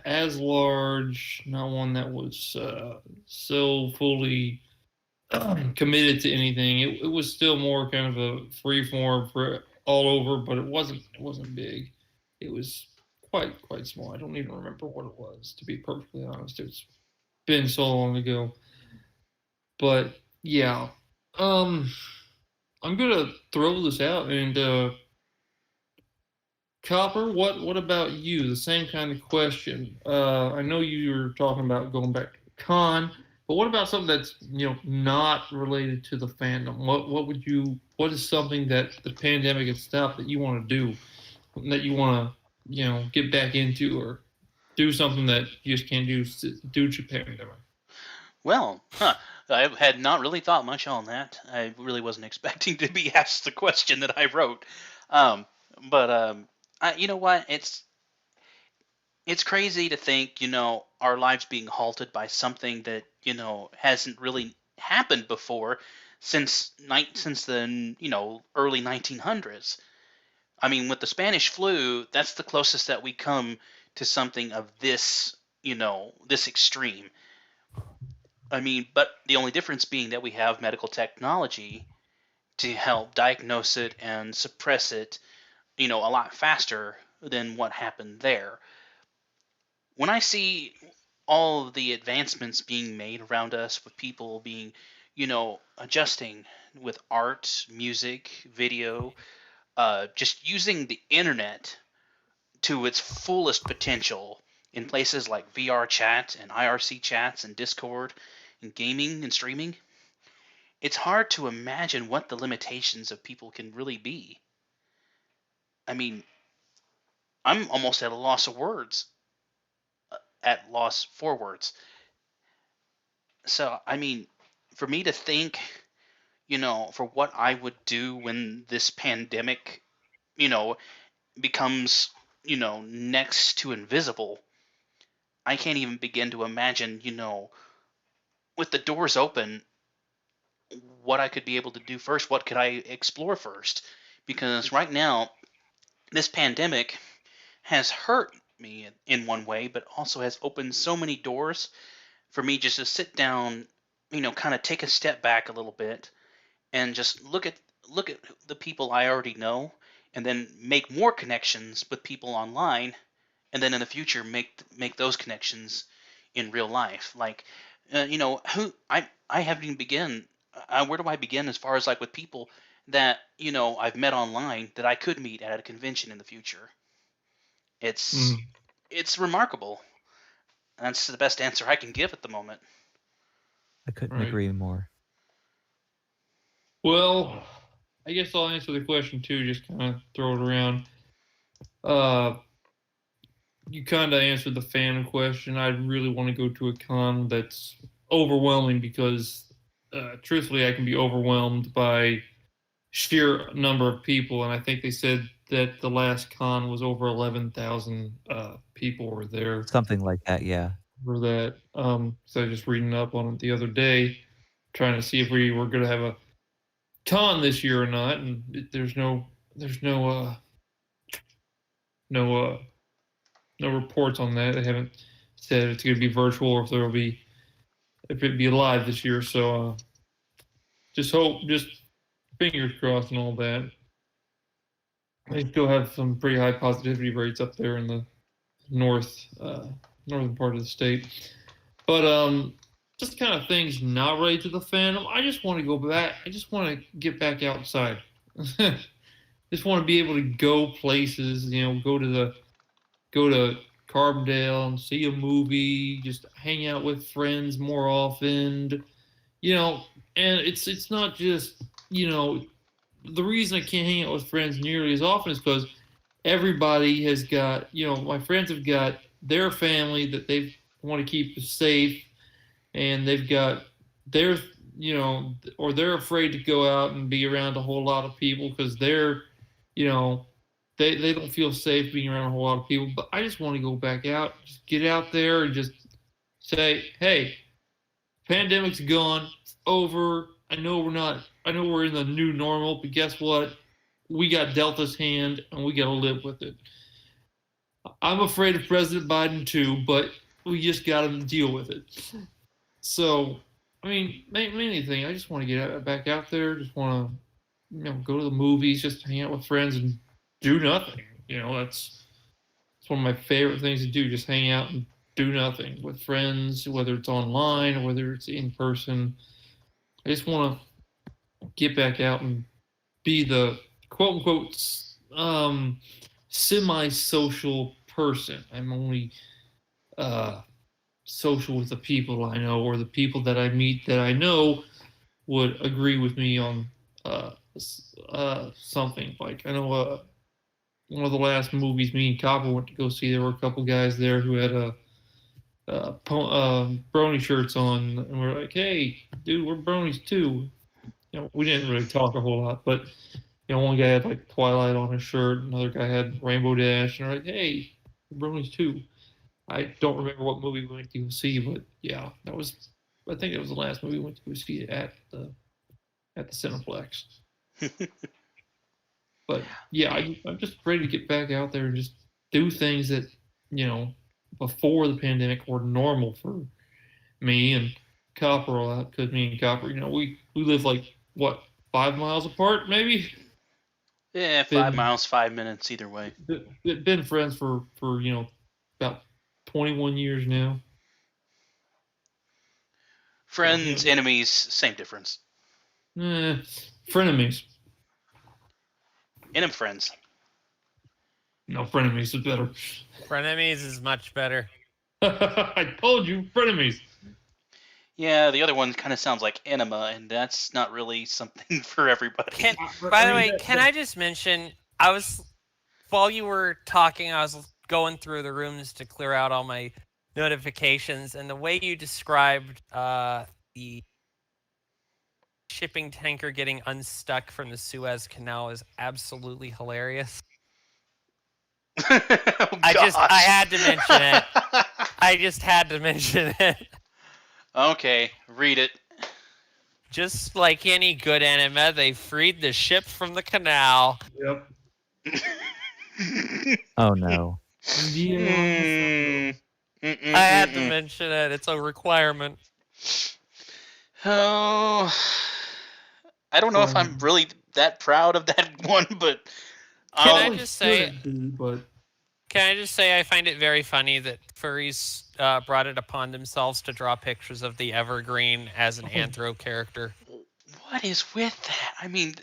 as large, not one that was so fully committed to anything. It was still more kind of a free form for all over, but it wasn't big. It was quite small. I don't even remember what it was, to be perfectly honest. It's been so long ago. But yeah, um, I'm gonna throw this out and Copper, what about you? The same kind of question. I know you were talking about going back to the con, but what about something that's not related to the fandom? What is something that the pandemic has stopped that you want to do, that you want to get back into, or do something that you just can't do due to pandemic? Well, I had not really thought much on that. I really wasn't expecting to be asked the question that I wrote. Um, but you know what? It's crazy to think, our lives being halted by something that hasn't really happened before since the early 1900s. I mean, with the Spanish flu, that's the closest that we come to something of this extreme. I mean, but the only difference being that we have medical technology to help diagnose it and suppress it, a lot faster than what happened there. When I see all of the advancements being made around us with people being, adjusting with art, music, video, just using the internet to its fullest potential in places like VR chat and IRC chats and Discord and gaming and streaming, it's hard to imagine what the limitations of people can really be. I mean, I'm almost at a loss of words, at loss for words. So, I mean, for me to think, for what I would do when this pandemic, you know, becomes, next to invisible, I can't even begin to imagine, with the doors open, what I could be able to do first. What could I explore first? Because right now, this pandemic has hurt me in one way, but also has opened so many doors for me just to sit down, kind of take a step back a little bit and just look at the people I already know, and then make more connections with people online, and then in the future make those connections in real life. Like, who I haven't even begin. Where do I begin as far as like with people that I've met online that I could meet at a convention in the future? It's Mm. it's remarkable. That's the best answer I can give at the moment. I couldn't Right. agree more. Well, I guess I'll answer the question too. Just kind of throw it around. Uh, you kind of answered the fan question. I really want to go to a con that's overwhelming because, truthfully, I can be overwhelmed by sheer number of people, and I think they said that the last con was over 11,000 people were there Something like that, yeah. for that. So I was just reading up on it the other day, trying to see if we were going to have a con this year or not, and there's no no reports on that. They haven't said it's going to be virtual or if it'd be live this year. So just fingers crossed and all that. They still have some pretty high positivity rates up there in the northern part of the state. But just kind of things not related to the fandom. I just want to go back. I just want to get back outside. Just want to be able to go places. Go to Carbondale and see a movie. Just hang out with friends more often. And it's not just the reason I can't hang out with friends nearly as often is because everybody has got, my friends have got their family that they want to keep safe, and they've got their, or they're afraid to go out and be around a whole lot of people because they're, they don't feel safe being around a whole lot of people. But I just want to go back out, just get out there and just say, hey, pandemic's gone, it's over. I know we're in the new normal, but guess what? We got Delta's hand and we got to live with it. I'm afraid of President Biden too, but we just got to deal with it. So, I mean, anything. I just want to get back out there. Just want to, go to the movies, just hang out with friends and do nothing. That's one of my favorite things to do. Just hang out and do nothing with friends, whether it's online or whether it's in person. I just want to get back out and be the quote unquote semi-social person. I'm only social with the people I know, or the people that I meet that I know would agree with me on something. Like, I know one of the last movies me and Copper went to go see, there were a couple guys there who had brony shirts on, and we're like, hey, dude, we're bronies too. We didn't really talk a whole lot, but one guy had like Twilight on his shirt, another guy had Rainbow Dash, and we're like, hey, we're bronies too. I don't remember what movie we went to go see, but yeah, I think it was the last movie we went to go see at the Cineplex. But yeah, I'm just ready to get back out there and just do things that, before the pandemic were normal for me and Copper a lot, because me and Copper, we live like, what, 5 miles apart, maybe? Yeah, 5 miles, 5 minutes, either way. Been friends for about 21 years now. Friends, enemies, same difference. Frenemies. Enemy friends. No, frenemies is better. Frenemies is much better. I told you, frenemies. Yeah, the other one kind of sounds like enema, and that's not really something for everybody. By the way, can I just mention, while you were talking, I was going through the rooms to clear out all my notifications, and the way you described the shipping tanker getting unstuck from the Suez Canal is absolutely hilarious. Oh, I had to mention it. I just had to mention it. Okay, read it. Just like any good anime, they freed the ship from the canal. Yep. Oh no. Yeah. I had to mention it. It's a requirement. Oh, I don't know if I'm really that proud of that one, but Can I I'll- just say? Shouldn't be, but Can I just say I find it very funny that furries brought it upon themselves to draw pictures of the evergreen as an anthro character. what is with that? I mean,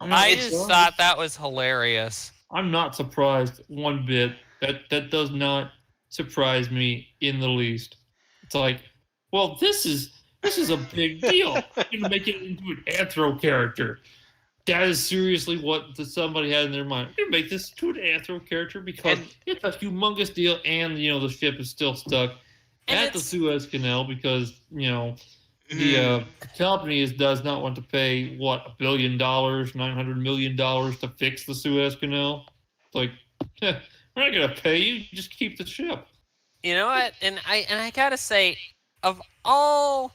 I it's- just thought that was hilarious. I'm not surprised one bit. That does not surprise me in the least. It's like, well, this is a big deal. You're gonna make it into an anthro character. That is seriously what somebody had in their mind. We're gonna make this to an anthro character because And- it's a humongous deal, and the ship is still stuck And at the it's- Suez Canal because the company does not want to pay $1 billion, $900 million to fix the Suez Canal. It's like, we're not gonna pay you. Just keep the ship. You know what? And I gotta say, of all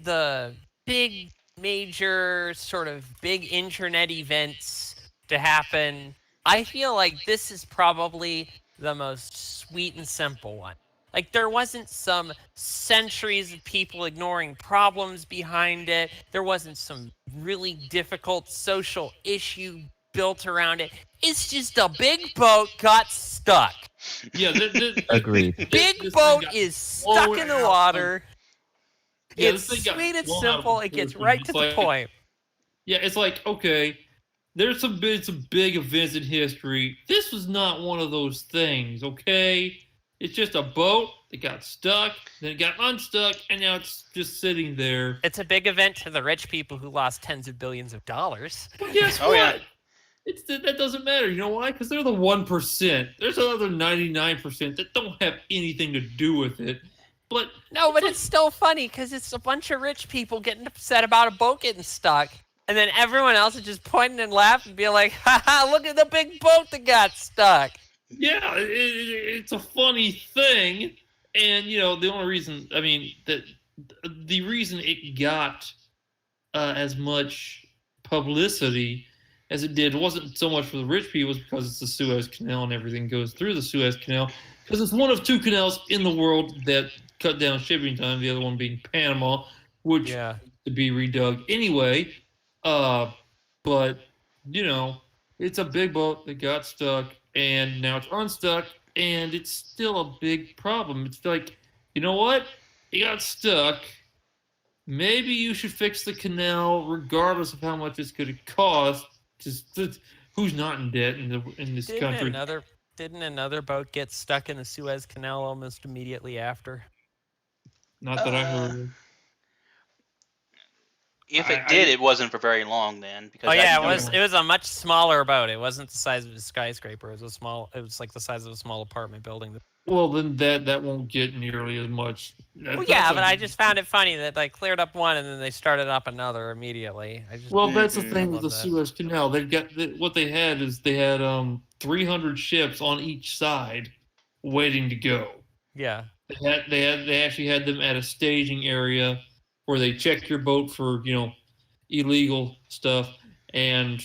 the big major sort of big internet events to happen, I feel like this is probably the most sweet and simple one. Like, there wasn't some centuries of people ignoring problems behind it. There wasn't some really difficult social issue built around it. It's just a big boat got stuck. Yeah, Agreed. Big this boat thing got is stuck blown in the out. water. Yeah, It's this thing got sweet and blown out of simple. It gets proportion. right It's to like- the point. Yeah, it's like, okay, there's some big events in history. This was not one of those things, okay? It's just a boat that got stuck, then it got unstuck, and now it's just sitting there. It's a big event to the rich people who lost tens of billions of dollars. But guess Oh, what? yeah. That doesn't matter. You know why? Because they're the 1%. There's another 99% that don't have anything to do with it. But No, but it's still funny because it's a bunch of rich people getting upset about a boat getting stuck. And then everyone else is just pointing and laughing and being like, haha, look at the big boat that got stuck. yeah, it's a funny thing. And, the only reason, the reason it got as much publicity as it did wasn't so much for the rich people, it was because it's the Suez Canal and everything goes through the Suez Canal. Because it's one of two canals in the world that cut down shipping time, the other one being Panama, which Yeah. to be redug anyway. But it's a big boat that got stuck, and now it's unstuck, and it's still a big problem. It's like, you know what? It got stuck. Maybe you should fix the canal, regardless of how much it's going to cost. Just who's not in debt in this country? Didn't another boat get stuck in the Suez Canal almost immediately after? Not that I heard. Of. if it I- did, it wasn't for very long then. Because Oh yeah, I- it was a much smaller boat. It wasn't the size of a skyscraper. It was like the size of a small apartment building. Well, then that won't get nearly as much. Well, yeah, but I just found it funny that they cleared up one and then they started up another immediately. Well, that's the Mhm. thing with the Love that. Suez Canal. What they had 300 ships on each side, waiting to go. Yeah. They actually had them at a staging area where they check your boat for illegal stuff, and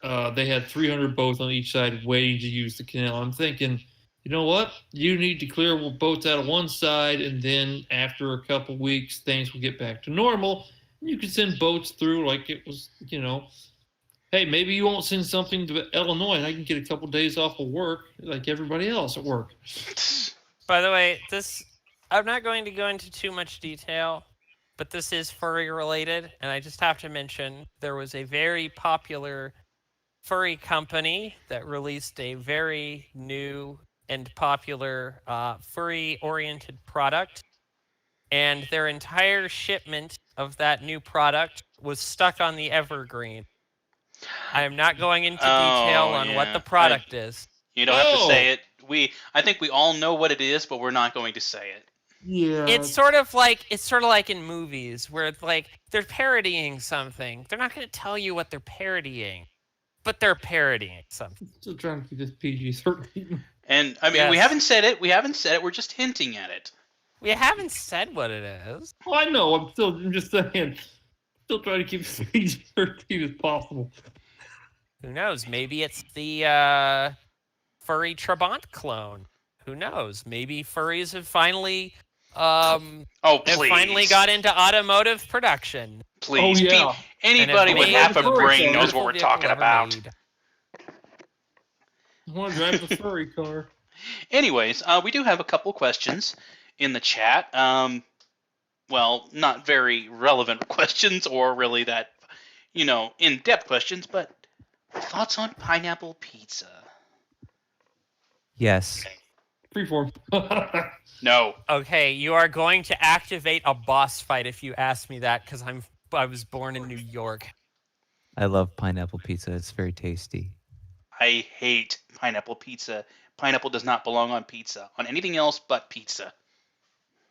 they had 300 boats on each side waiting to use the canal. I'm thinking, you know what? You need to clear boats out of one side, and then after a couple weeks, things will get back to normal. You can send boats through like it was, hey, maybe you won't send something to Illinois, and I can get a couple days off of work like everybody else at work. By the way, I'm not going to go into too much detail, but this is furry related, and I just have to mention there was a very popular furry company that released a very new and popular furry-oriented product, and their entire shipment of that new product was stuck on the Evergreen. I am not going into detail on what yeah. the product is. You don't have to Oh. say it. I think we all know what it is, but we're not going to say it. Yeah. It's sort of like in movies where it's like they're parodying something. They're not going to tell you what they're parodying, but they're parodying something. Still trying to keep this PG-13. And I mean, we Yes. haven't said it. We haven't said it. We're just hinting at it. We haven't said what it is. Well, I know. I'm just saying. Still trying to keep it as PG-13 as possible. Who knows? Maybe it's the furry Trabant clone. who knows? Maybe furries have finally Oh, have please. finally got into automotive production. Please. Oh, yeah. Anybody and with have half made a the brain most knows what beautiful we're vehicle talking ever about. made. I want to drive the furry car. Anyways, we do have a couple questions in the chat. Well, not very relevant questions or really that, in-depth questions, but thoughts on pineapple pizza? Yes. Freeform. No. Okay, you are going to activate a boss fight if you ask me that, because I was born in New York. I love pineapple pizza. It's very tasty. I hate pineapple pizza. Pineapple does not belong on pizza, on anything else but pizza.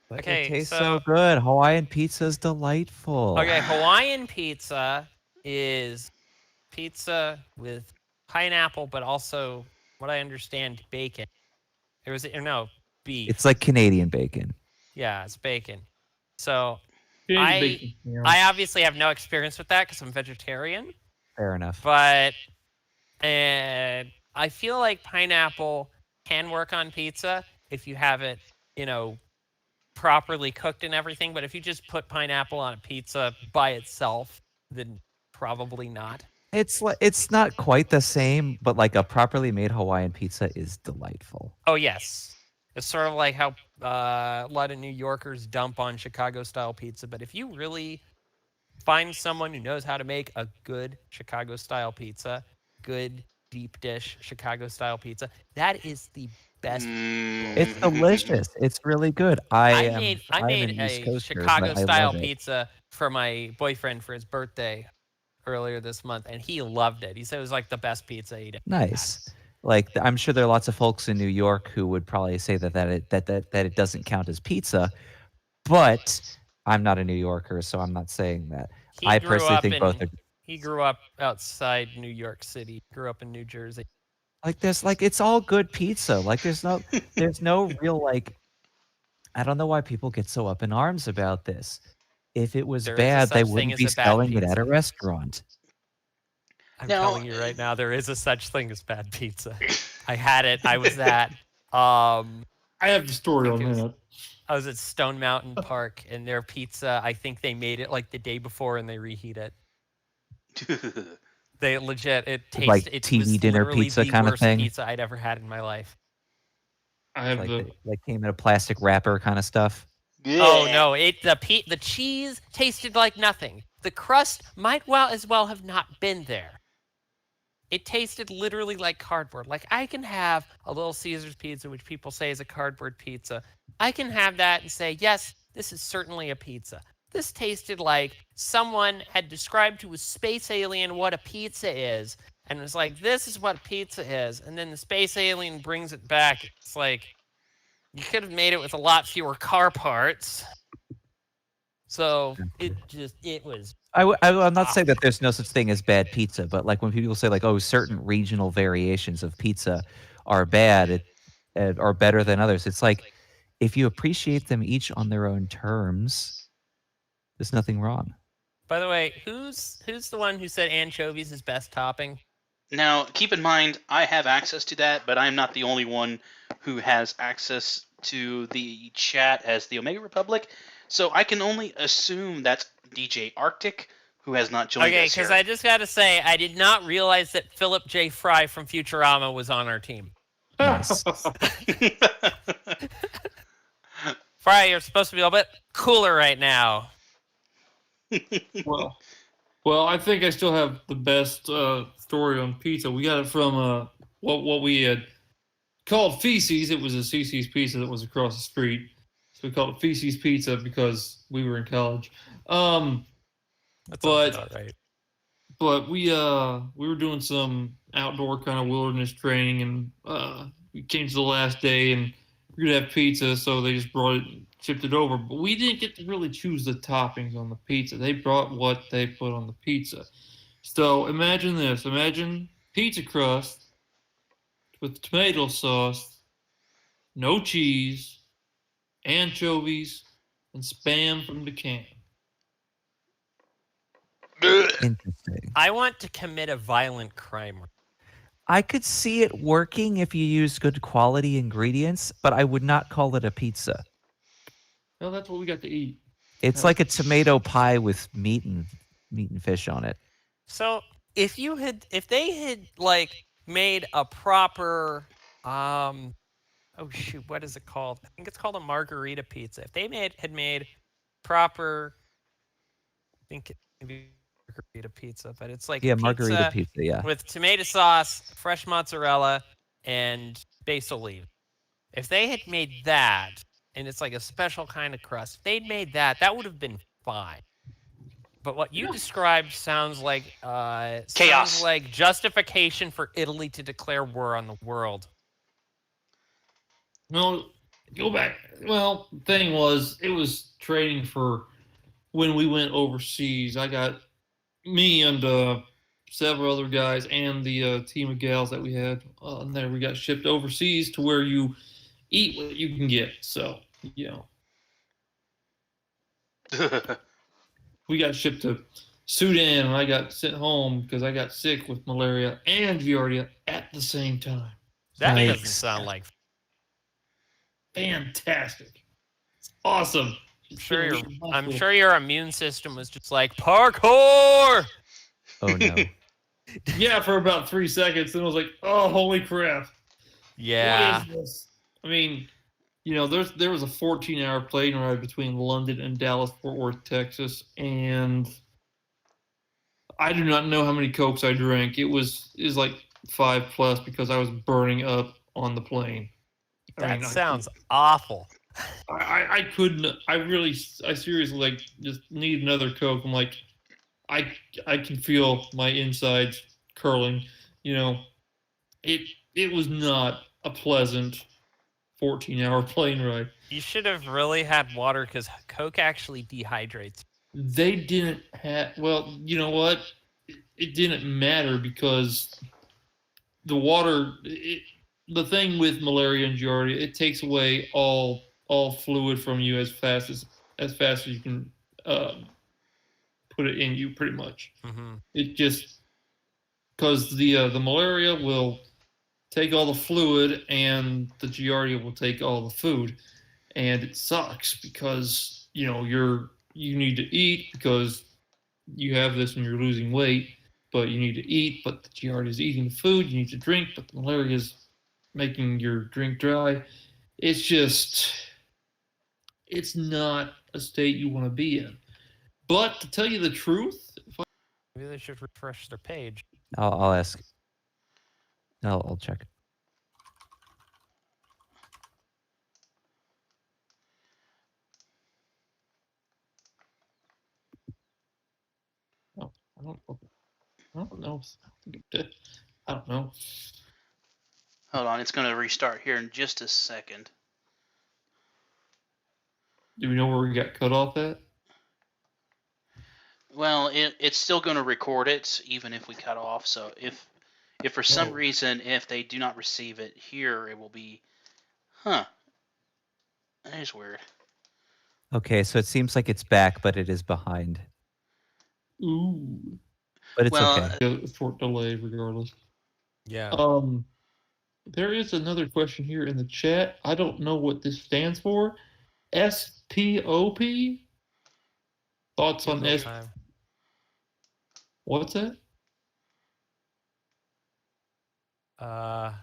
But Okay, it tastes so- so good. Hawaiian pizza is delightful. Okay, Hawaiian pizza is pizza with pineapple, but also, what I understand, bacon. Beef. It's like Canadian bacon. Yeah, it's bacon. So Canadian I bacon, yeah. I obviously have no experience with that because I'm vegetarian, Fair enough. but and I feel like pineapple can work on pizza if you have it, properly cooked and everything. But if you just put pineapple on a pizza by itself, then probably not. It's not quite the same, but like a properly made Hawaiian pizza is delightful. Oh yes, it's sort of like how a lot of New Yorkers dump on Chicago-style pizza. But if you really find someone who knows how to make a good Chicago-style pizza, good deep dish Chicago-style pizza, that is the best. It's delicious. It's really good. I I'm made an East a Coaster, but I Chicago-style love it. pizza for my boyfriend for his birthday earlier this month, and he loved it. He said it was like the best pizza he'd ever had. Nice. Like I'm sure there are lots of folks in New York who would probably say that it doesn't count as pizza, but I'm not a New Yorker, so I'm not saying that. I personally think both are. He grew up outside New York City. Grew up in New Jersey. Like there's like it's all good pizza. Like there's no real like. I don't know why people get so up in arms about this. If it was There is a bad, they such thing wouldn't as be a bad selling it pizza. at a restaurant. I'm Now- telling you right now, there is a such thing as bad pizza. I had it. I was at I have the story on think it was- that. I was at Stone Mountain Park, and their pizza, I think they made it like the day before and they reheat it. They legit, it tasted Like it TV was dinner literally pizza the kinda worst thing? pizza I'd ever had in my life. I have Like the. like came in a plastic wrapper kind of stuff. Oh no, the cheese tasted like nothing. The crust might as well have not been there. It tasted literally like cardboard. Like I can have a Little Caesars pizza, which people say is a cardboard pizza. I can have that and say, yes, this is certainly a pizza. This tasted like someone had described to a space alien what a pizza is, and was like, this is what pizza is. And then the space alien brings it back. It's like, you could have made it with a lot fewer car parts. So it was. I'm not saying that there's no such thing as bad pizza, but like when people say like, oh, certain regional variations of pizza are bad or better than others, it's like if you appreciate them each on their own terms, there's nothing wrong. By the way, who's the one who said anchovies is best topping? Now, keep in mind, I have access to that, but I'm not the only one who has access to the chat as the Omega Republic, so I can only assume that's DJ Arctic, who has not joined Okay, us here. because I just got to say, I did not realize that Philip J. Fry from Futurama was on our team. Nice. Fry, you're supposed to be a little bit cooler right now. Well, I think I still have the best story on pizza. We got it from what we had called Feces. It was a CC's Pizza that was across the street, so we called it Feces Pizza because we were in college. That sounds But- about right. But we were doing some outdoor kind of wilderness training, and we came to the last day, and we could have pizza, so they just brought it, shipped it over. But we didn't get to really choose the toppings on the pizza. They brought what they put on the pizza. So imagine this: imagine pizza crust with tomato sauce, no cheese, anchovies, and Spam from the can. Interesting. I want to commit a violent crime. I could see it working if you used good quality ingredients, but I would not call it a pizza. Well, that's what we got to eat. It's That like a tomato pie with meat and fish on it. So if they had like made a proper oh shoot, what is it called? I think it's called a margarita pizza. If they had made proper, I think it maybe margarita pizza, but it's like Yeah, a margarita pizza pizza, yeah. with tomato sauce, fresh mozzarella, and basil leaves. If they had made that, and it's like a special kind of crust, if they'd made that, that would have been fine. But what you described sounds like Chaos. justification for Italy to declare war on the world. No, go back. Well, the thing was, it was training for when we went overseas. I got me and several other guys and the team of gals that we had on there. We got shipped overseas to where you eat what you can get. So, you know, we got shipped to Sudan, and I got sent home because I got sick with malaria and Giardia at the same time. That Yikes. doesn't sound like. Fantastic. Awesome. I'm sure your immune system was just like parkour. Oh no. Yeah, for about 3 seconds. Then I was like, oh, holy crap. Yeah. What is this? I mean, you know, there was a 14-hour plane ride between London and Dallas, Fort Worth, Texas, and I do not know how many Cokes I drank. It was like 5+ because I was burning up on the plane. That sounds awful. I couldn't. I seriously like just need another Coke. I'm like, I can feel my insides curling. You know, it was not a pleasant 14-hour plane ride. You should have really had water because Coke actually dehydrates. They didn't have. Well, you know what? It didn't matter because the water. The thing with malaria and Giardia, it takes away all fluid from you as fast as you can put it in you, pretty much. Mm-hmm. It just because the malaria will take all the fluid and the Giardia will take all the food, and it sucks because you know you need to eat because you have this and you're losing weight, but you need to eat, but the Giardia is eating the food. You need to drink, but the malaria is making your drink dry. It's not a state you want to be in. But to tell you the truth, Maybe they should refresh their page. I'll ask. I'll check. I don't know. I don't know. Hold on, it's going to restart here in just a second. Do we know where we got cut off at? Well, it's still going to record it even if we cut off. So if for some reason if they do not receive it here, it will be, that is weird. Okay, so it seems like it's back, but it is behind. Ooh. But it's Well, okay. A short delay, regardless. Yeah. There is another question here in the chat. I don't know what this stands for. SPOP? Thoughts on S? What's that? I'm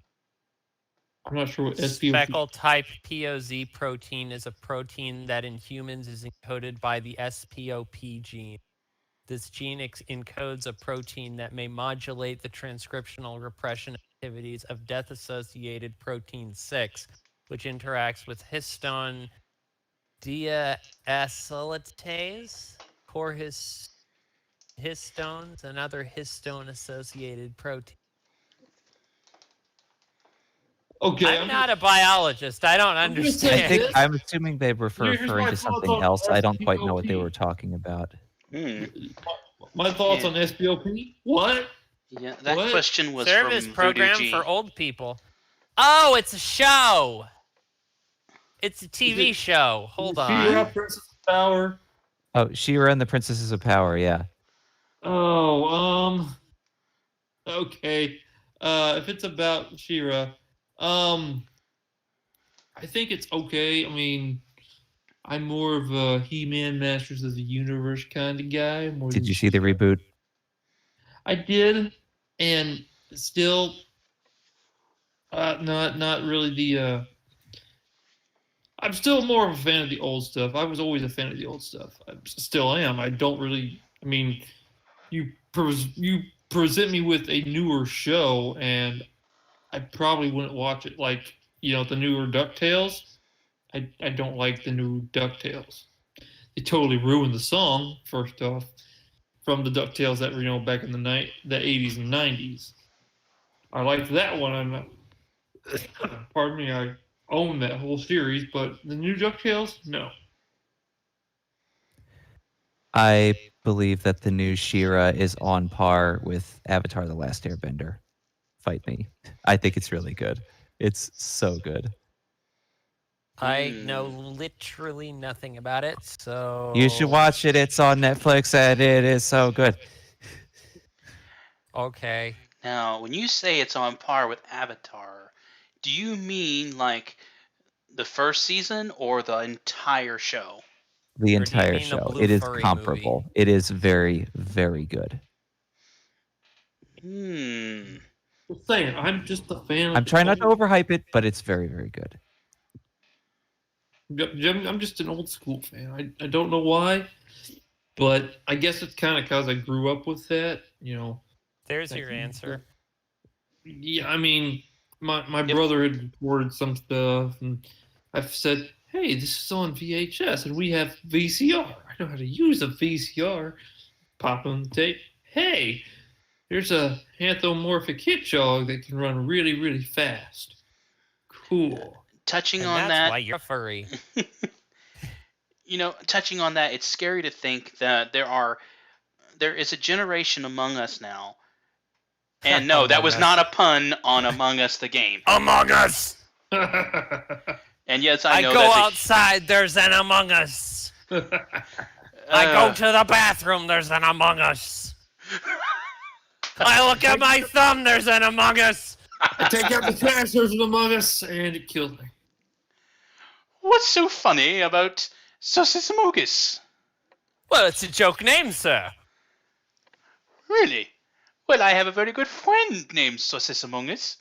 not sure what SPOP. Speckle type POZ protein is a protein that in humans is encoded by the SPOP gene. This gene encodes a protein that may modulate the transcriptional repression activities of death-associated protein 6, which interacts with histone deacetylase, core histones, and other histone-associated proteins. Okay, I'm not a biologist. I don't understand. I'm assuming they were Here's referring my to thoughts something on else. I don't quite know what they SPOP. were talking about. My thoughts on SPOP? What? Yeah, that What? question was Service from program Voodoo G. for old people. Oh, it's a show. It's a TV show. Hold She-Ra, on. Princess of Power. Oh, She-Ra and the Princesses of Power, yeah. Oh, okay. If it's about She-Ra, I think it's okay. I mean, I'm more of a He-Man Masters of the Universe kind of guy. More Did than you see the She-Ra. reboot? I did, and still, not really the. I'm still more of a fan of the old stuff. I was always a fan of the old stuff. I still am. I don't really. I mean, you present me with a newer show, and I probably wouldn't watch it. Like the newer Ducktales. I don't like the new Ducktales. They totally ruined the song. First off, from the Ducktales that were back in the 80s and 90s. I liked that one. Pardon me. I own that whole series, but the new Ducktales, no. I believe that the new She-Ra is on par with Avatar: The Last Airbender. Fight me. I think it's really good. It's so good. I know literally nothing about it, so You should watch it. It's on Netflix and it is so good. Okay. Now, when you say it's on par with Avatar, do you mean like the first season or the entire show? The Or do you entire mean the show. Blue It is Furry comparable. It is very, very good. Just saying, I'm just a fan of I'm trying not to overhype it, but it's very, very good. I'm just an old school fan. I don't know why, but I guess it's kind of because I grew up with that. There's your answer. Yeah, I mean, my brother had recorded some stuff, and I've said, "Hey, this is on VHS, and we have VCR. I know how to use a VCR." Pop on the tape. Hey, there's a anthropomorphic hedgehog that can run really, really fast. Cool. Touching And on that's that, why you're a furry. touching on that, it's scary to think that there is a generation among us now. And no, that Among was Us. not a pun on Among Us the game. Among Us. And yes, I know go that's outside, there's an Among Us. I go to the bathroom, there's an Among Us. I look at my thumb, there's an Among Us. I take out the trash, there's an Among Us, and it killed me. What's so funny about Sausage Mogus? Well, it's a joke name, sir. Really? Well, I have a very good friend named Sausage Among Us.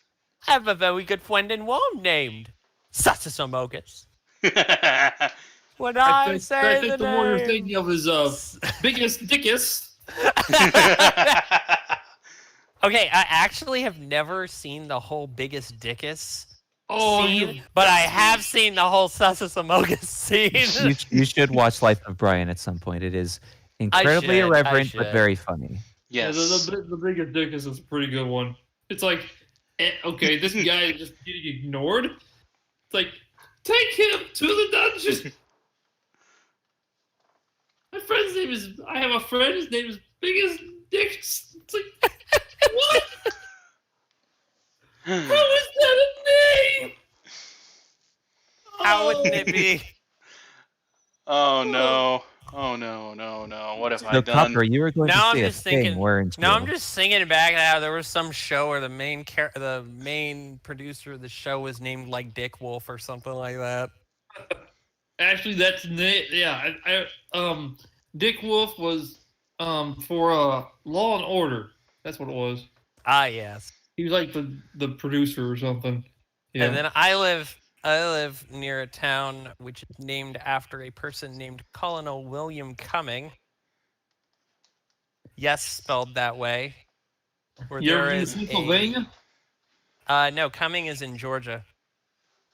I have a very good friend in Rome named Sasasomogus. When I say think the the one you're name. thinking of is biggest dickus. Okay, I actually have never seen the whole Biggest Dickus Oh, scene, but I have seen the whole Sasasomogus scene. You should watch Life of Brian at some point. It is incredibly should, I irreverent, but should. very funny. Yes. Yeah, the biggest dickus is a pretty good one. It's like, okay, this guy is just getting ignored. It's like, take him to the dungeon. I have a friend, his name is Biggest Dicks. It's like, what? How is that a name? How wouldn't it be? Oh no. Oh no. What have I So, done? Copper, you were going Now to I'm say a just thing. thinking. Weren't No, you? I'm just thinking back now. There was some show where the main producer of the show was named like Dick Wolf or something like that. Actually, that's yeah. Dick Wolf was for Law and Order. That's what it was. Ah, yes. He was like the producer or something. Yeah. And then I live near a town which is named after a person named Colonel William Cumming. Yes, spelled that way. Where You ever there been is to Pennsylvania? no, Cumming is in Georgia.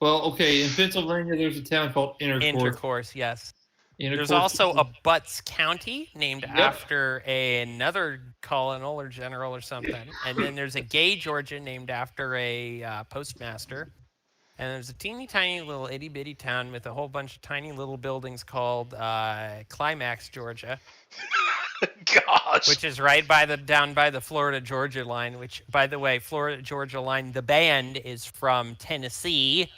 Well, okay, in Pennsylvania, there's a town called Intercourse. Intercourse, yes. Intercourse There's also is- a Butts County named Yep. after another colonel or general or something. And then there's a Gay, Georgia named after a postmaster. And there's a teeny tiny little itty bitty town with a whole bunch of tiny little buildings called Climax, Georgia, Gosh. which is right down by the Florida Georgia line. Which, by the way, Florida Georgia line, the band is from Tennessee.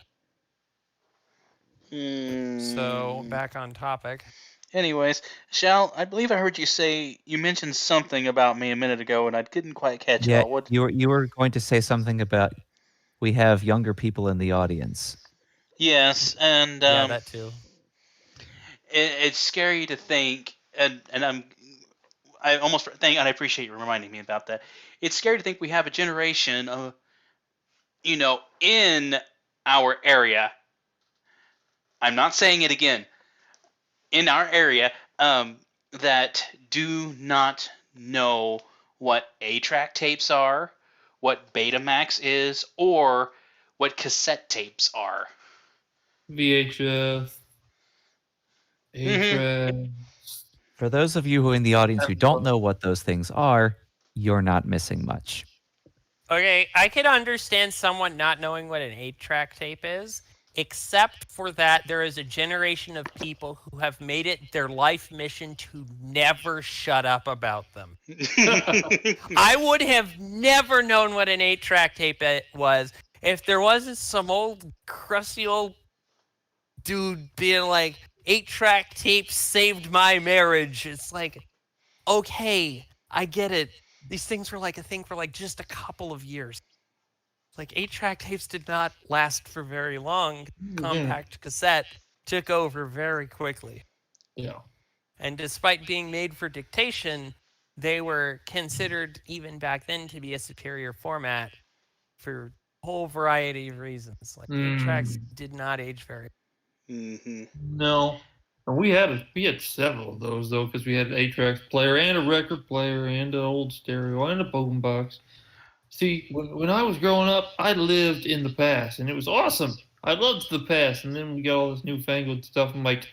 So back on topic. Anyways, Shal, I believe I heard you say you mentioned something about me a minute ago, and I couldn't quite catch it Yeah, all. What? you were going to say something about we have younger people in the audience. Yes, and Yeah, that too. it's scary to think, and I almost think, and I appreciate you reminding me about that. It's scary to think we have a generation of, in our area. I'm not saying it again. In our area, that do not know what 8-track tapes are, what Betamax is, or what cassette tapes are. VHF, Mm-hmm. 8-track. For those of you who are in the audience who don't know what those things are, you're not missing much. Okay, I could understand someone not knowing what an 8-track tape is, except for that there is a generation of people who have made it their life mission to never shut up about them. I would have never known what an 8-track tape was if there wasn't some old crusty old dude being like, 8-track tape saved my marriage. It's like, okay, I get it. These things were like a thing for like just a couple of years. Like 8-track tapes did not last for very long. Compact cassette took over very quickly. Yeah. And despite being made for dictation, they were considered even back then to be a superior format for a whole variety of reasons. Like 8-tracks did not age very Mm-hmm. No. And we had several of those though, because we had an 8-track player and a record player and an old stereo and a boombox. See, when I was growing up, I lived in the past, and it was awesome. I loved the past, and then we got all this newfangled stuff. I'm like,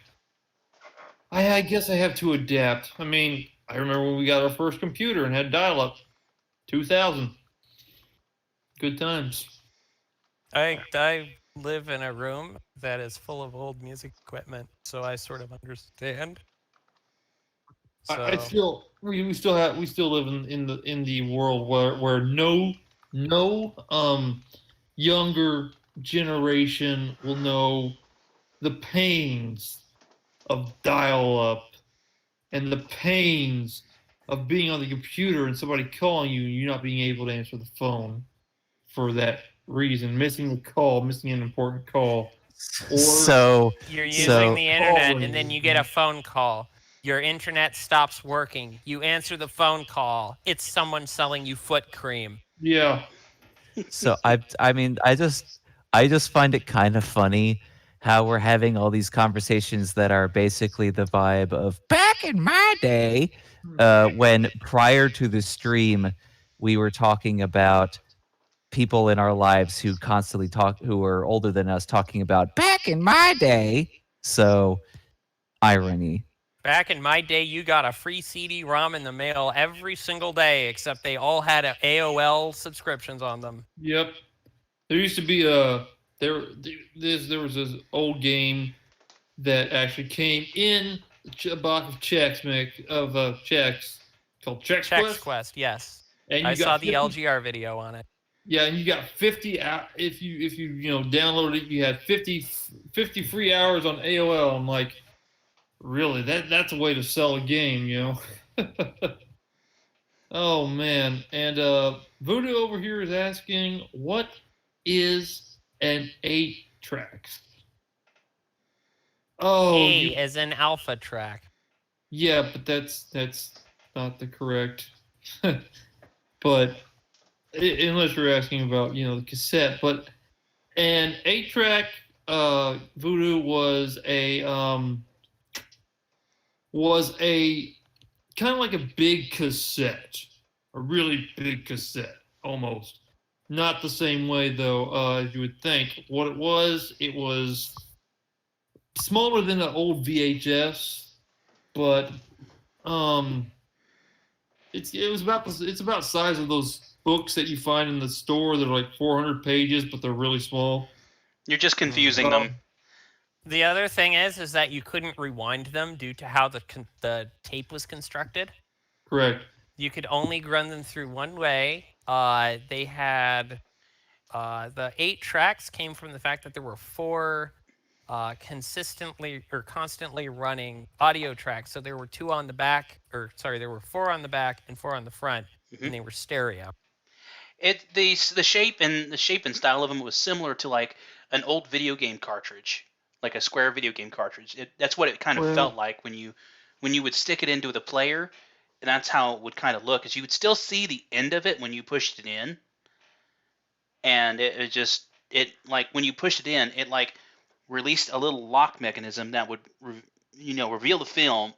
I guess I have to adapt. I mean, I remember when we got our first computer and had dial-up, 2000. Good times. I live in a room that is full of old music equipment, so I sort of understand. I still we still live in the world where no younger generation will know the pains of dial up and the pains of being on the computer and somebody calling you and you not being able to answer the phone for that reason, missing a call, missing an important call. Or So you're using the internet and then you get a phone call. Your internet stops working. You answer the phone call. It's someone selling you foot cream. yeah. So I mean I just find it kind of funny how we're having all these conversations that are basically the vibe of back in my day, when prior to the stream we were talking about people in our lives who constantly who are older than us talking about back in my day. So irony. Back in my day, you got a free CD-ROM in the mail every single day, except they all had AOL subscriptions on them. Yep. There used to be there was this old game that actually came in a box of checks called Chex Quest. Quest, yes. And I saw the LGR video on it. Yeah, and you got 50 if you downloaded it, you had 50 free hours on AOL. I'm like, really? That's a way to sell a game, you know? Oh man. And Voodoo over here is asking, what is an 8-track? Oh, A is an alpha track. yeah, but that's not the correct. But unless you're asking about the cassette, but an 8-track Voodoo was a kind of like a big cassette, a really big cassette, almost. Not the same way though as you would think. What it was smaller than an old VHS, but it's about size of those books that you find in the store that are like 400 pages, but they're really small. You're just confusing them. The other thing is that you couldn't rewind them due to how the tape was constructed. Correct. You could only run them through one way. They had the 8 tracks came from the fact that there were 4 consistently or constantly running audio tracks. So there were two on the back, or sorry, there were four on the back and four on the front, Mhm. and they were stereo. The shape and style of them was similar to like an old video game cartridge, like a Square video game cartridge. That's what it kind of Well, felt like when you would stick it into the player, and that's how it would kind of look. Is you would still see the end of it when you pushed it in, and it just it like when you pushed it in, it like released a little lock mechanism that would reveal the film,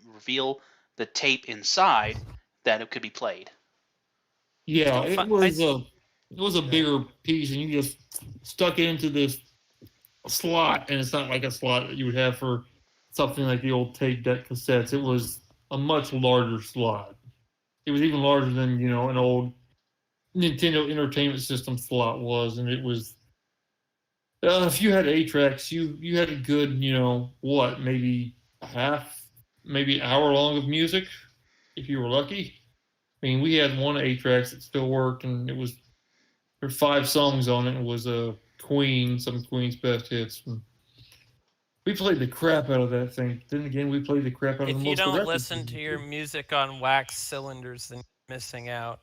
reveal the tape inside that it could be played. yeah, Still fun. I it was a bigger piece, and you just stuck it into this slot, and it's not like a slot that you would have for something like the old tape deck cassettes. It was a much larger slot. It was even larger than an old Nintendo Entertainment System slot was, and it was. If you had 8 tracks, you had a good what, maybe half, maybe hour long of music, if you were lucky. I mean, we had one 8 tracks that still worked, and there were 5 songs on it. It was a some Queen's best hits. And we played the crap out of that thing. Then again, we played the crap out of If the you most of don't the listen to your music on wax cylinders, then you're missing out.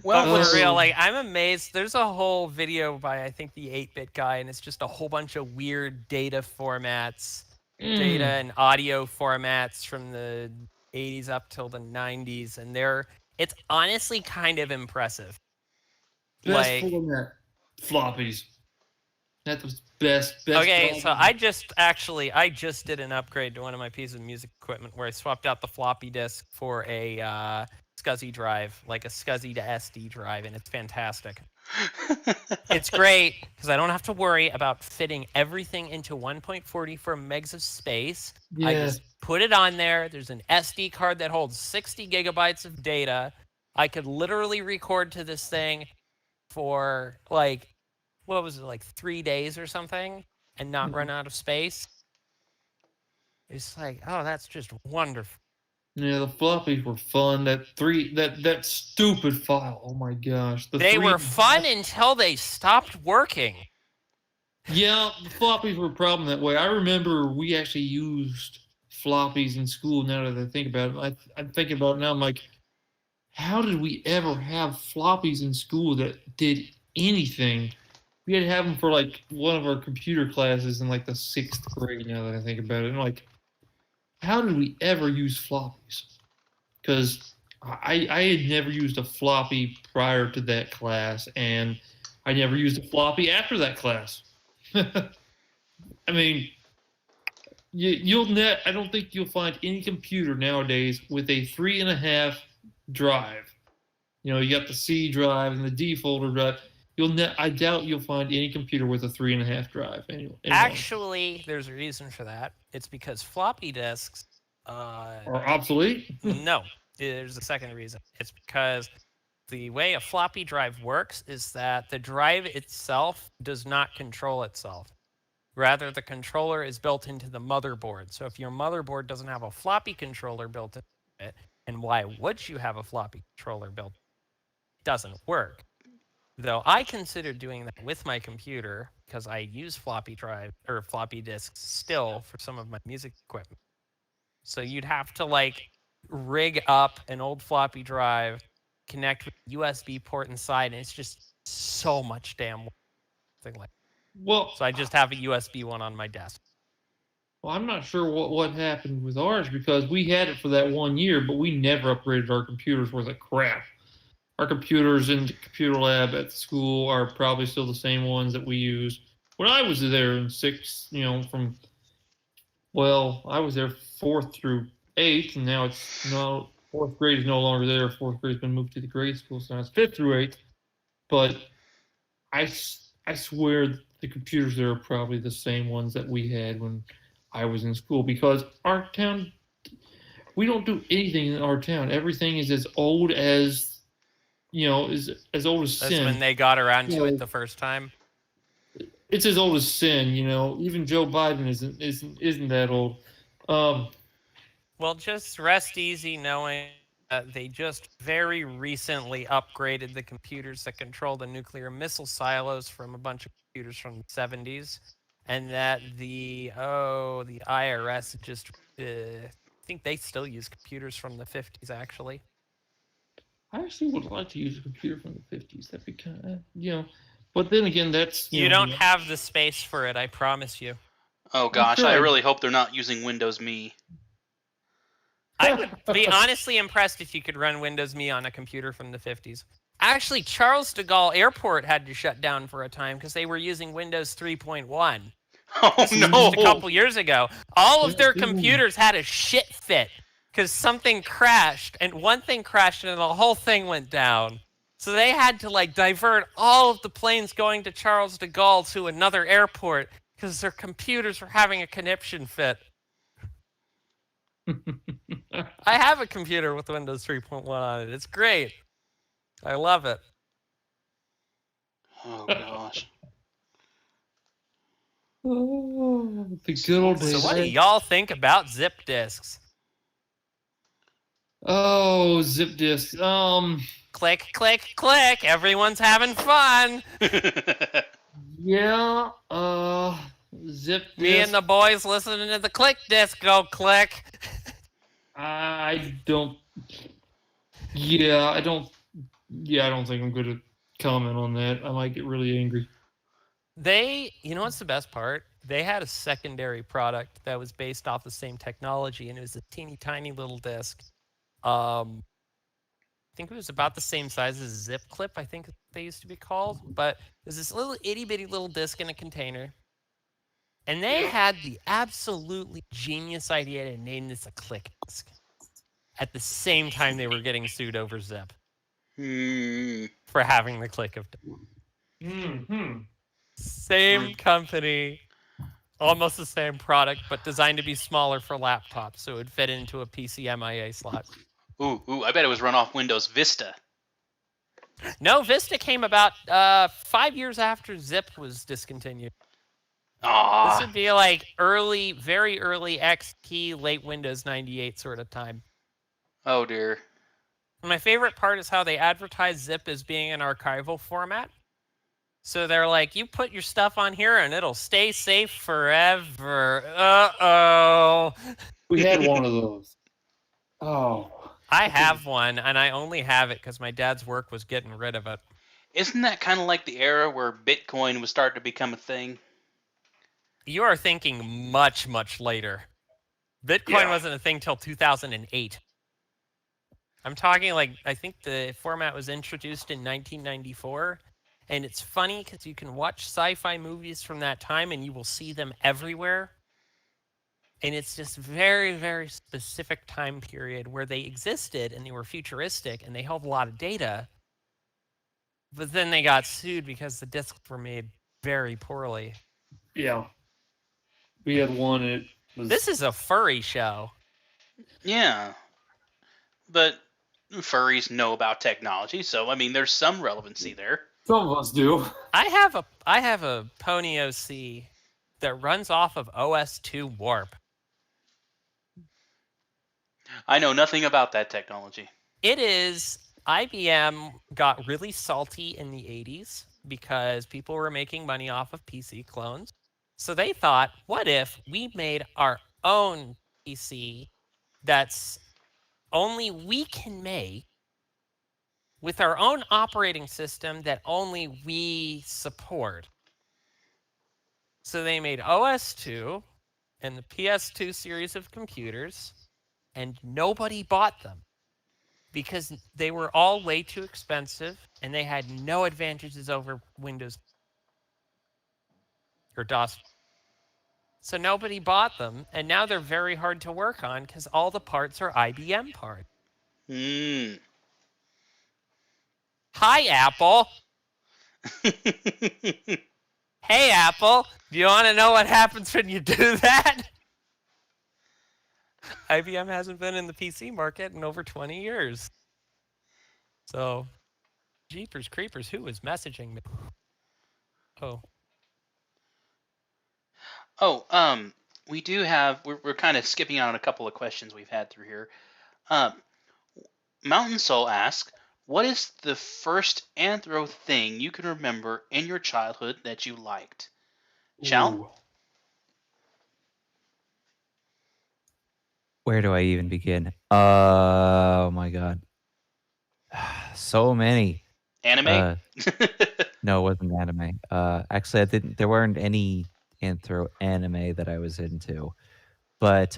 Well, But for real, Um, like I'm amazed. There's a whole video by I think the 8-bit guy, and it's just a whole bunch of weird data formats, data and audio formats from the 80s up till the 90s, and it's honestly kind of impressive. best Like, format floppies. That was best. okay, so floppies. I just did an upgrade to one of my pieces of music equipment where I swapped out the floppy disk for a SCSI drive, like a SCSI to SD drive, and it's fantastic. It's great because I don't have to worry about fitting everything into 1.44 megs of space. I Yeah. just put it on there. There's an SD card that holds 60 gigabytes of data. I could literally record to this thing for like, what was it, like 3 days or something, and not run out of space. It's like, oh, that's just wonderful. Yeah, the floppies were fun. That stupid file. Oh my gosh. They were fun until they stopped working. Yeah, the floppies were a problem that way. I remember we actually used floppies in school. Now that I think about it, I'm thinking about it now. I'm like, how did we ever have floppies in school that did anything? We had to have them for like one of our computer classes in like the 6th grade. Now that I think about it, and like, how did we ever use floppies? Because I had never used a floppy prior to that class, and I never used a floppy after that class. I mean, I don't think you'll find any computer nowadays with a 3.5 drive. You got the C drive and the D folder drive. I doubt you'll find any computer with a 3.5 drive. Anyway. Actually, there's a reason for that. It's because floppy disks. Are obsolete. No, there's a second reason. It's because the way a floppy drive works is that the drive itself does not control itself. Rather, the controller is built into the motherboard. So if your motherboard doesn't have a floppy controller built into it, and why would you have a floppy controller built? It doesn't work. Though I consider doing that with my computer because I use floppy drive or floppy disks still for some of my music equipment. So you'd have to like rig up an old floppy drive, connect with a USB port inside, and it's just so much damn thing like. Well, So I just have a USB one on my desk. Well, I'm not sure what happened with ours because we had it for that 1 year, but we never upgraded our computers worth of crap. Our computers in the computer lab at the school are probably still the same ones that we used when I was there in I was there 4th through 8th, and now it's no 4th grade is no longer there. 4th grade's been moved to the grade school, so now it's 5th through 8th. But I swear the computers there are probably the same ones that we had when I was in school because our town, we don't do anything in our town. Everything is as old as is as old as That's sin. when they got around to You it know, the first time. It's as old as sin. Even Joe Biden isn't that old. Well, just rest easy knowing that they just very recently upgraded the computers that control the nuclear missile silos from a bunch of computers from the 70s, and that the IRS just I think they still use computers from the 50s actually. I actually would like to use a computer from the 50s. That'd be kind of, but then again, that's You don't have the space for it, I promise you. Oh gosh, sure I I- really hope they're not using Windows Me. I would be honestly impressed if you could run Windows Me on a computer from the 50s. Actually, Charles de Gaulle Airport had to shut down for a time because they were using Windows 3.1. Oh This was no! just a couple years ago. All of their Yeah, dude. computers had a shit fit because something crashed, and one thing crashed, and the whole thing went down. So they had to like divert all of the planes going to Charles de Gaulle to another airport because their computers were having a conniption fit. I have a computer with Windows 3.1 on it. It's great. I love it. Oh gosh. Oh, the good old days. So what do y'all think about zip disks? Oh, zip disk. Click, click, click. Everyone's having fun. Yeah. Zip disk. Me and the boys listening to the click disc go click. I don't. Yeah, I don't. Yeah, I don't think I'm going to comment on that. I might get really angry. You know what's the best part? They had a secondary product that was based off the same technology, and it was a teeny tiny little disc. I think it was about the same size as a zip clip, I think they used to be called. But there's this little itty bitty little disc in a container. And they had the absolutely genius idea to name this a click disc. At the same time, they were getting sued over zip for having the click of Mm-hmm. Same company, almost the same product, but designed to be smaller for laptops, so it would fit into a PCMIA slot. Ooh, I bet it was run off Windows Vista. No, Vista came about 5 years after Zip was discontinued. This Ah, would be like early, very early XP, late Windows 98 sort of time. oh dear. And my favorite part is how they advertise Zip as being an archival format. So they're like, you put your stuff on here and it'll stay safe forever. Uh-oh. We had one of those. Oh. I have one, and I only have it because my dad's work was getting rid of it. Isn't that kind of like the era where Bitcoin was starting to become a thing? You are thinking much, much later. Bitcoin Yeah. wasn't a thing till 2008. I'm talking like, I think the format was introduced in 1994. And it's funny because you can watch sci-fi movies from that time and you will see them everywhere. And it's just very, very specific time period where they existed and they were futuristic and they held a lot of data. But then they got sued because the discs were made very poorly. Yeah. We had one. It was. This is a furry show. Yeah. But furries know about technology, so I mean there's some relevancy there. Some of us do. I have a Pony OC that runs off of OS2 Warp. I know nothing about that technology. It is, IBM got really salty in the 80s because people were making money off of PC clones. So they thought, what if we made our own PC that's only we can make with our own operating system that only we support? So they made OS2 and the PS2 series of computers, and nobody bought them because they were all way too expensive and they had no advantages over Windows or DOS. So nobody bought them, and now they're very hard to work on because all the parts are IBM parts. Hi, Apple. Hey, Apple. Do you want to know what happens when you do that? IBM hasn't been in the PC market in over 20 years. So, jeepers creepers, who is messaging me? Oh. Oh, we do have. We're kind of skipping out on a couple of questions we've had through here. Mountain Soul asks, What is the first anthro thing you can remember in your childhood that you liked? Shal? Ooh. Where do I even begin? Oh my god. So many. Anime? No, it wasn't anime. Actually, I didn't. There weren't any anthro anime that I was into. But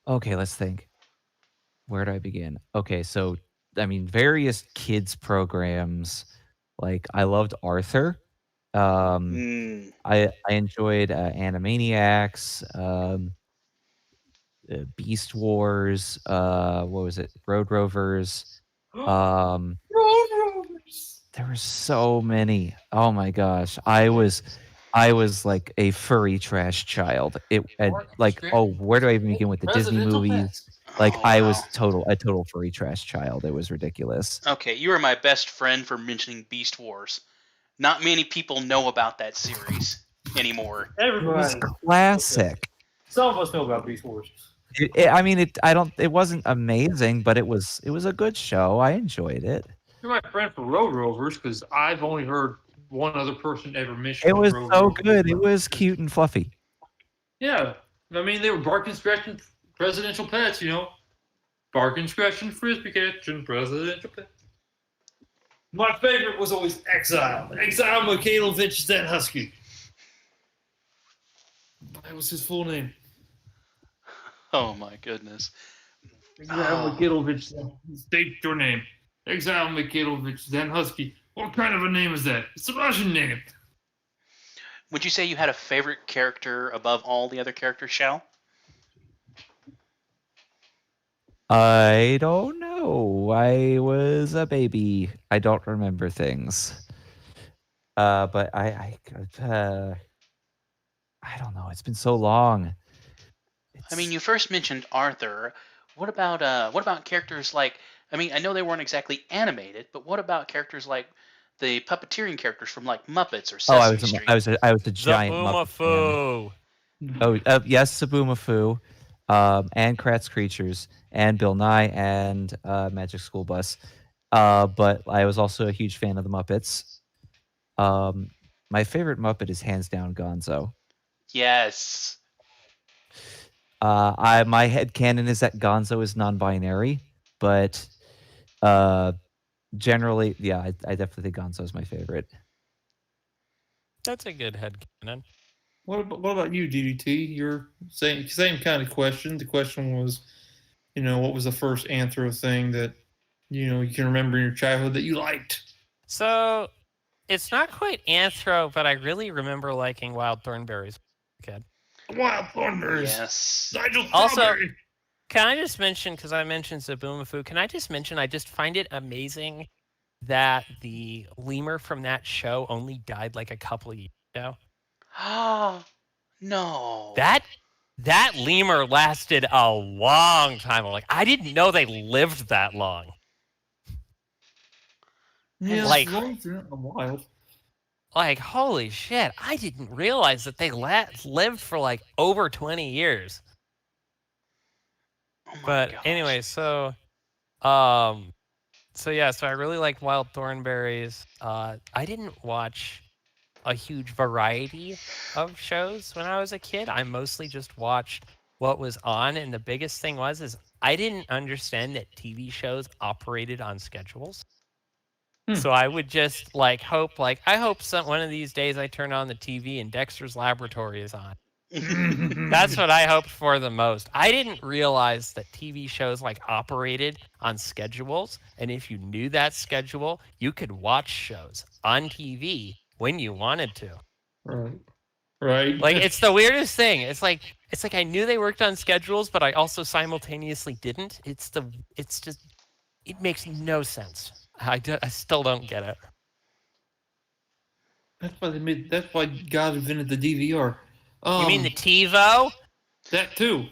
okay, let's think. Where do I begin? Okay, so I mean, various kids programs. Like I loved Arthur. Mm. I enjoyed Animaniacs. Beast Wars. What was it? Road Rovers. Um, Road Rovers. there were so many. Oh my gosh, I was like a furry trash child. Where do I even begin with the Disney Presidential pet. movies? Like Oh, I wow. was a total furry trash child. It was ridiculous. Okay, you are my best friend for mentioning Beast Wars. Not many people know about that series anymore. It was Everybody. classic. Some of us know about Beast Wars. It wasn't amazing, but it was a good show. I enjoyed it. You're my friend for Road Rovers because I've only heard one other person ever mention It was Road so Rovers. good. It was cute and fluffy. Yeah, I mean they were barking, scratching presidential pets, you know, barking, scratching, frisbee catching presidential pets. My favorite was always Exile. Exile Mikhailovich Zen Husky. That was his full name. Oh my goodness. Exile Mikhailovich Zen. State your name. Exile Mikhailovich Zen Husky. What kind of a name is that? It's a Russian name. Would you say you had a favorite character above all the other characters, Shal? I don't know. I was a baby. I don't remember things. But I don't know. It's been so long. I mean, you first mentioned Arthur. What about characters like? I mean, I know they weren't exactly animated, but what about characters like the puppeteering characters from like Muppets or Sesame Street? I was a giant Muppet fan. Zaboomafu. Oh, yes, Sabumafu, and Kratz Creatures, and Bill Nye, and Magic School Bus. But I was also a huge fan of the Muppets. My favorite Muppet is hands down Gonzo. Yes. My headcanon is that Gonzo is non-binary, but generally, yeah, I definitely think Gonzo is my favorite. That's a good headcanon. What about you, DDT? You're same kind of question. The question was, what was the first anthro thing that you can remember in your childhood that you liked? So it's not quite anthro, but I really remember liking wild thornberries as a kid. Wild Thornberries. Yes. Nigel Also, Strawberry. can I just mention, because I mentioned Zaboomafu, can I just mention I just find it amazing that the lemur from that show only died like a couple of years ago. Ah, no. That lemur lasted a long time. Like I didn't know they lived that long. Yeah, like- wild. Like holy shit! I didn't realize that they lived for like over 20 years. Oh my But gosh. anyway, so I really like wild thornberries. I didn't watch a huge variety of shows when I was a kid. I mostly just watched what was on, and the biggest thing is I didn't understand that TV shows operated on schedules. So I would just I hope one of these days I turn on the TV and Dexter's Laboratory is on. That's what I hoped for the most. I didn't realize that TV shows operated on schedules, and if you knew that schedule, you could watch shows on TV when you wanted to. Right. It's the weirdest thing. It's like I knew they worked on schedules, but I also simultaneously didn't. It makes no sense. I still don't get it. That's why God invented the DVR. You mean the TiVo? That too.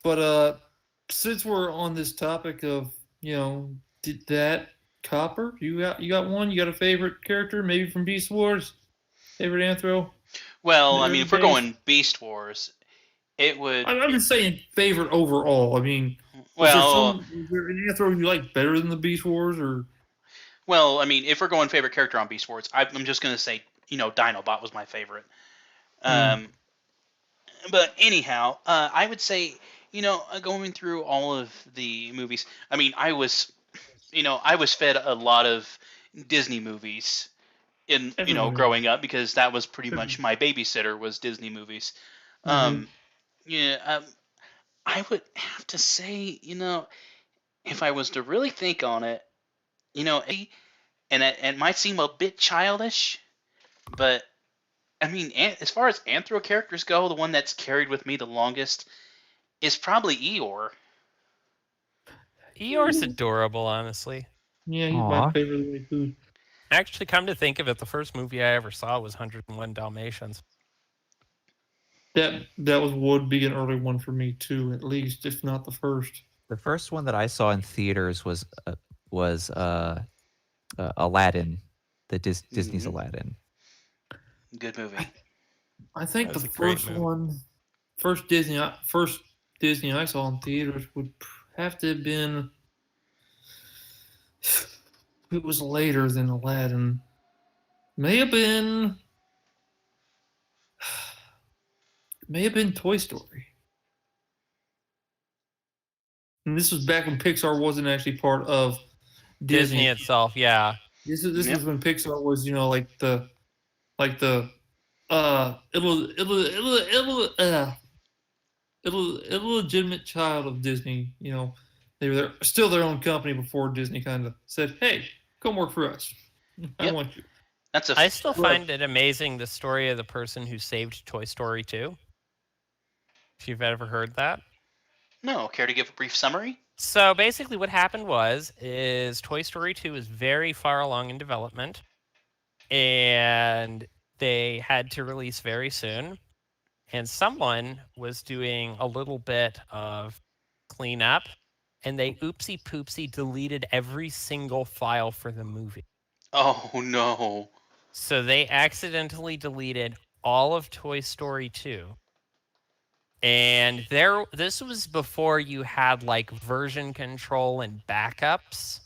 But since we're on this topic of did that Copper, you got one? You got a favorite character, maybe from Beast Wars? Favorite anthro? Well, I mean, if we're going Beast Wars, It would. I'm just saying favorite overall. I mean, Well, was there any Anthro you like better than the Beast Wars or? well, I mean, if we're going favorite character on Beast Wars, I'm just gonna say, Dinobot was my favorite. Hmm. But anyhow, I would say, going through all of the movies. I mean, I was fed a lot of Disney movies in Everyone is. growing up because that was pretty much my babysitter was Disney movies. Mm-hmm. Um, yeah, I would have to say, if I was to really think on it, and it might seem a bit childish, but I mean, as far as anthro characters go, the one that's carried with me the longest is probably Eeyore. Eeyore's adorable, honestly. Yeah, he's my Aw. favorite food. Actually, come to think of it, the first movie I ever saw was 101 Dalmatians. That would be an early one for me too, at least if not the first. The first one that I saw in theaters was Aladdin, Disney's Mhm. Aladdin. Good movie. I think That the was a great first movie. one, first Disney I saw in theaters would have to have been. It was later than Aladdin. May have been. May have been Toy Story. And this was back when Pixar wasn't actually part of Disney Disney. itself, yeah. This Yep. was when Pixar was, like the illegitimate child of Disney. They were still their own company before Disney kind of said, "Hey, come work for us. I Yep. want you." That's a I still find it amazing the story of the person who saved Toy Story 2. If you've ever heard that. no. Care to give a brief summary? So basically what happened is Toy Story 2 is very far along in development and they had to release very soon. And someone was doing a little bit of cleanup and they oopsie poopsie deleted every single file for the movie. Oh no. So they accidentally deleted all of Toy Story 2. And this was before you had like version control and backups.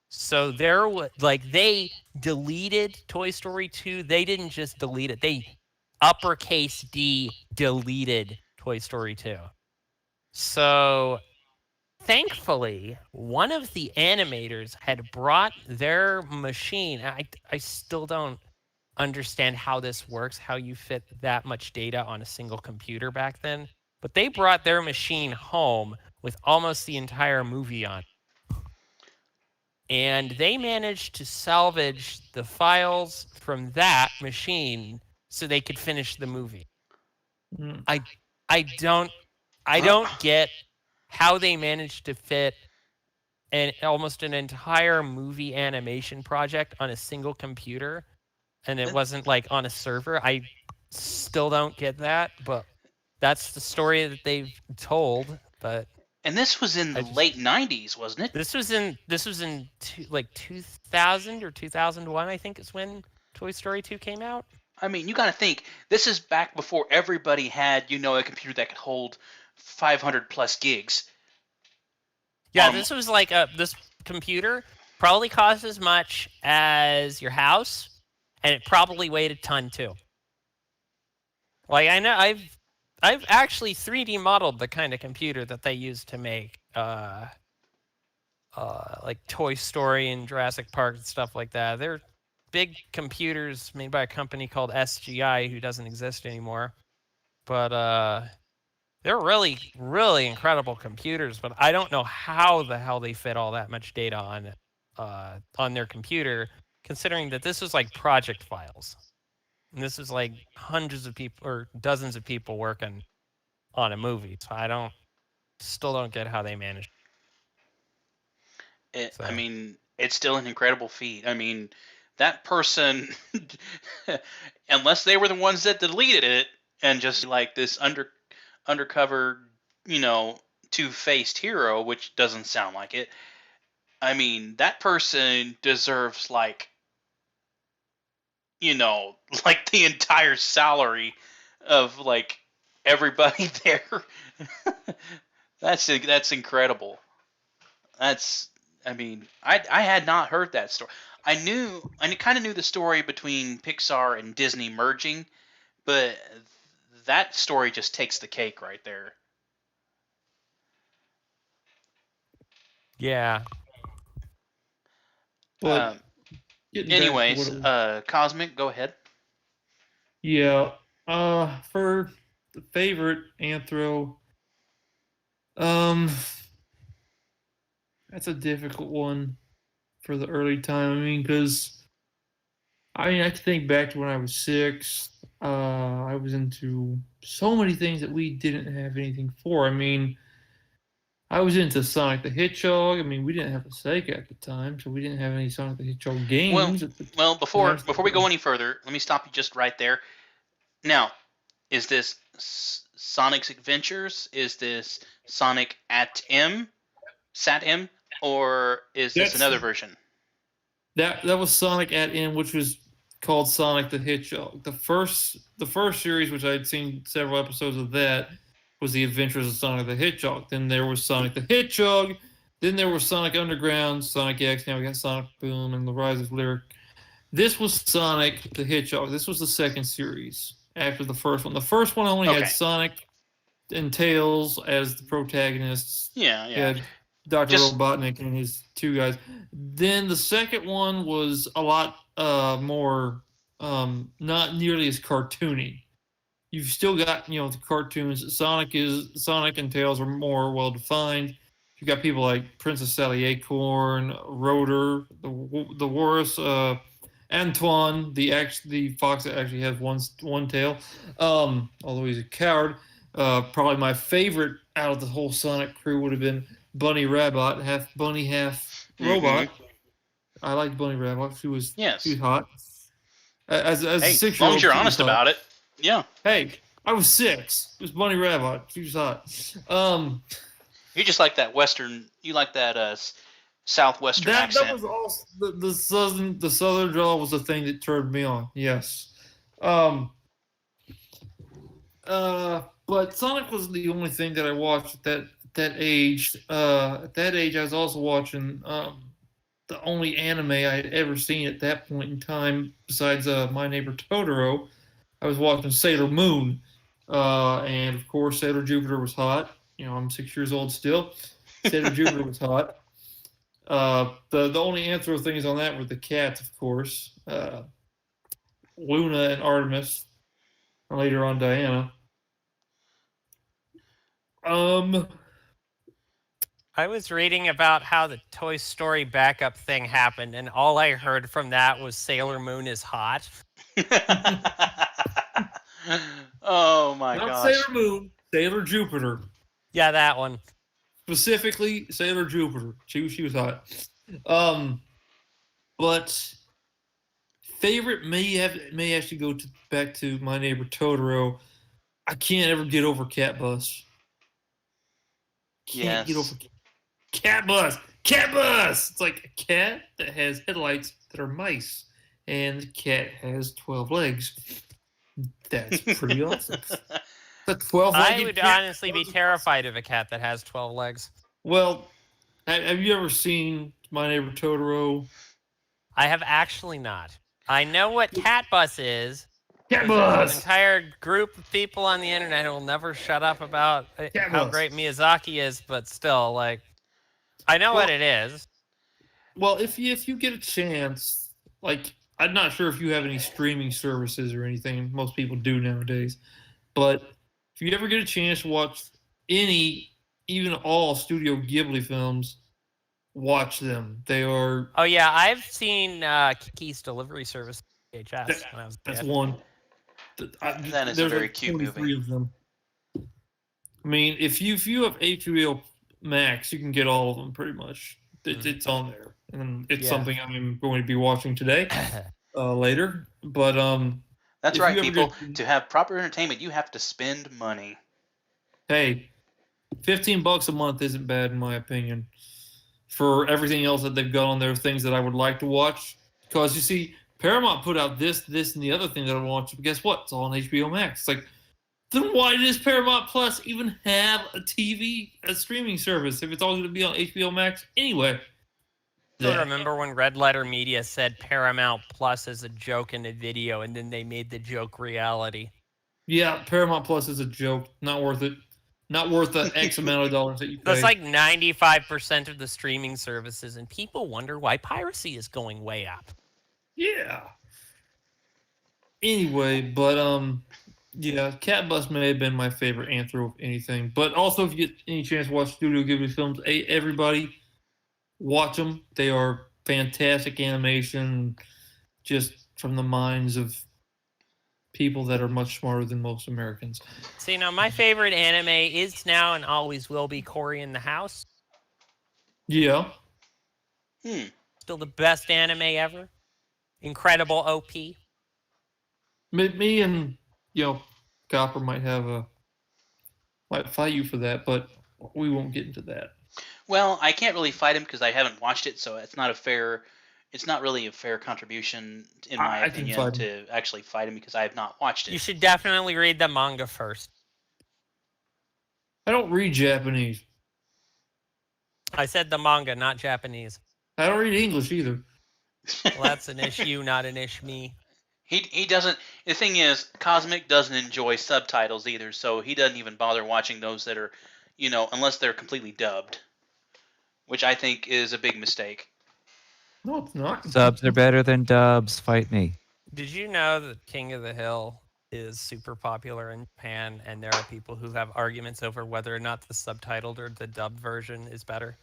So there was they deleted Toy Story 2. They didn't just delete it. They uppercase D deleted Toy Story 2. So thankfully, one of the animators had brought their machine. I still don't understand how this works, how you fit that much data on a single computer back then. But they brought their machine home with almost the entire movie on. And they managed to salvage the files from that machine so they could finish the movie. Mm. I don't get how they managed to fit almost an entire movie animation project on a single computer and it wasn't like on a server. I still don't get that, but that's the story that they've told. But And this was in the late '90s, wasn't it? this was in 2000 or 2001, I think is when Toy Story 2 came out. I mean, you got to think this is back before everybody had, a computer that could hold 500 plus gigs. Yeah, this was like this computer probably cost as much as your house, and it probably weighed a ton too. Like I know I've actually 3D modeled the kind of computer that they use to make like Toy Story and Jurassic Park and stuff like that. They're big computers made by a company called SGI who doesn't exist anymore. But they're really, really incredible computers, but I don't know how the hell they fit all that much data on their computer, considering that this was like project files. And this is like hundreds of people or dozens of people working on a movie. So I still don't get how they managed. I mean, it's still an incredible feat. I mean, that person, unless they were the ones that deleted it and just like this undercover, two-faced hero, which doesn't sound like it. I mean, that person deserves like the entire salary of like everybody there. That's incredible. I mean, I had not heard that story. I kind of knew the story between Pixar and Disney merging, but that story just takes the cake right there. But anyways, Cosmic, go ahead. Yeah. For the favorite anthro, that's a difficult one for the early time. I mean, because I can think back to when I was 6. I was into so many things that we didn't have anything for. I mean, I was into Sonic the Hedgehog. I mean, we didn't have a Sega at the time, so we didn't have any Sonic the Hedgehog games. Well, before we go any further, let me stop you just right there. Now, is this Sonic's Adventures? Is this Sonic at M, Sat M, or is this another version? That was Sonic at M, which was called Sonic the Hedgehog. The first series, which I'd seen several episodes of that, was the Adventures of Sonic the Hedgehog. Then there was Sonic the Hedgehog. Then there was Sonic Underground, Sonic X. Now we got Sonic Boom and the Rise of Lyric. This was Sonic the Hedgehog. This was the second series after the first one. The first one only had Sonic and Tails as the protagonists. Yeah. Dr. Robotnik and his 2 guys. Then the second one was a lot more, not nearly as cartoony. You've still got, the cartoons. Sonic and Tails are more well defined. You've got people like Princess Sally Acorn, Rotor, the Walrus, Antoine, the fox that actually has one tail. Although he's a coward. Probably my favorite out of the whole Sonic crew would have been Bunny Rabbit, half bunny, half robot. I liked Bunny Rabbit. She was hot. As a 6-year-old, as long as you're honest about it. Yeah. Hey, I was 6. It was Bunny Rabbit. She was hot. You just like that Western. You like that Southwestern accent. That was also the Southern drawl was the thing that turned me on. Yes. But Sonic was the only thing that I watched at that age. At that age, I was also watching the only anime I had ever seen at that point in time, besides My Neighbor Totoro. I was watching Sailor Moon, and of course Sailor Jupiter was hot. I'm 6 years old still. Sailor Jupiter was hot. The only anthro things on that were the cats, of course. Luna and Artemis, and later on Diana. I was reading about how the Toy Story backup thing happened, and all I heard from that was Sailor Moon is hot. Oh my gosh. Not Sailor Moon, Sailor Jupiter. Yeah, that one. Specifically, Sailor Jupiter. She was hot. But favorite may actually go back to My Neighbor Totoro. I can't ever get over Cat Bus. Can't get over Cat Bus. Cat Bus! It's like a cat that has headlights that are mice. And the cat has 12 legs. That's pretty awesome. I would honestly be terrified of a cat that has 12 legs. Well, have you ever seen My Neighbor Totoro? I have actually not. I know what Cat Bus is. Cat Bus! An entire group of people on the internet who will never shut up about how great Miyazaki is, but still, I know what it is. Well, if you get a chance, I'm not sure if you have any streaming services or anything. Most people do nowadays. But if you ever get a chance to watch even all Studio Ghibli films, watch them. They are... Oh, yeah. I've seen Kiki's Delivery Service VHS when I was a kid. That's one. That is a very cute movie. Of them. I mean, if you have HBO Max, you can get all of them pretty much. It's on there. And it's something I'm going to be watching today, later. But that's right, people. To have proper entertainment, you have to spend money. Hey, $15 a month isn't bad in my opinion. For everything else that they've got on there, things that I would like to watch. Because you see, Paramount put out this, and the other thing that I want to watch. But guess what? It's all on HBO Max. It's like Then why does Paramount Plus even have a streaming service if it's all going to be on HBO Max anyway? So remember when Red Letter Media said Paramount Plus is a joke in a video, and then they made the joke reality? Yeah, Paramount Plus is a joke. Not worth it. Not worth the X amount of dollars that you pay. That's like 95% of the streaming services, and people wonder why piracy is going way up. Yeah. Anyway, but yeah, Cat Bus may have been my favorite anthro of anything. But also, if you get any chance to watch Studio Ghibli films, everybody watch them. They are fantastic animation, just from the minds of people that are much smarter than most Americans. See, now my favorite anime is now and always will be Cory in the House. Yeah. Still the best anime ever. Incredible OP. Me and Copper might fight you for that, but we won't get into that. Well, I can't really fight him because I haven't watched it, so it's not really a fair contribution, in my opinion, to actually fight him because I have not watched it. You should definitely read the manga first. I don't read Japanese. I said the manga, not Japanese. I don't read English either. Well, that's an issue, not an me. He doesn't. The thing is, Cosmic doesn't enjoy subtitles either, so he doesn't even bother watching those that are, unless they're completely dubbed, which I think is a big mistake. No, it's not. Subs are better than dubs. Fight me. Did you know that King of the Hill is super popular in Japan, and there are people who have arguments over whether or not the subtitled or the dubbed version is better?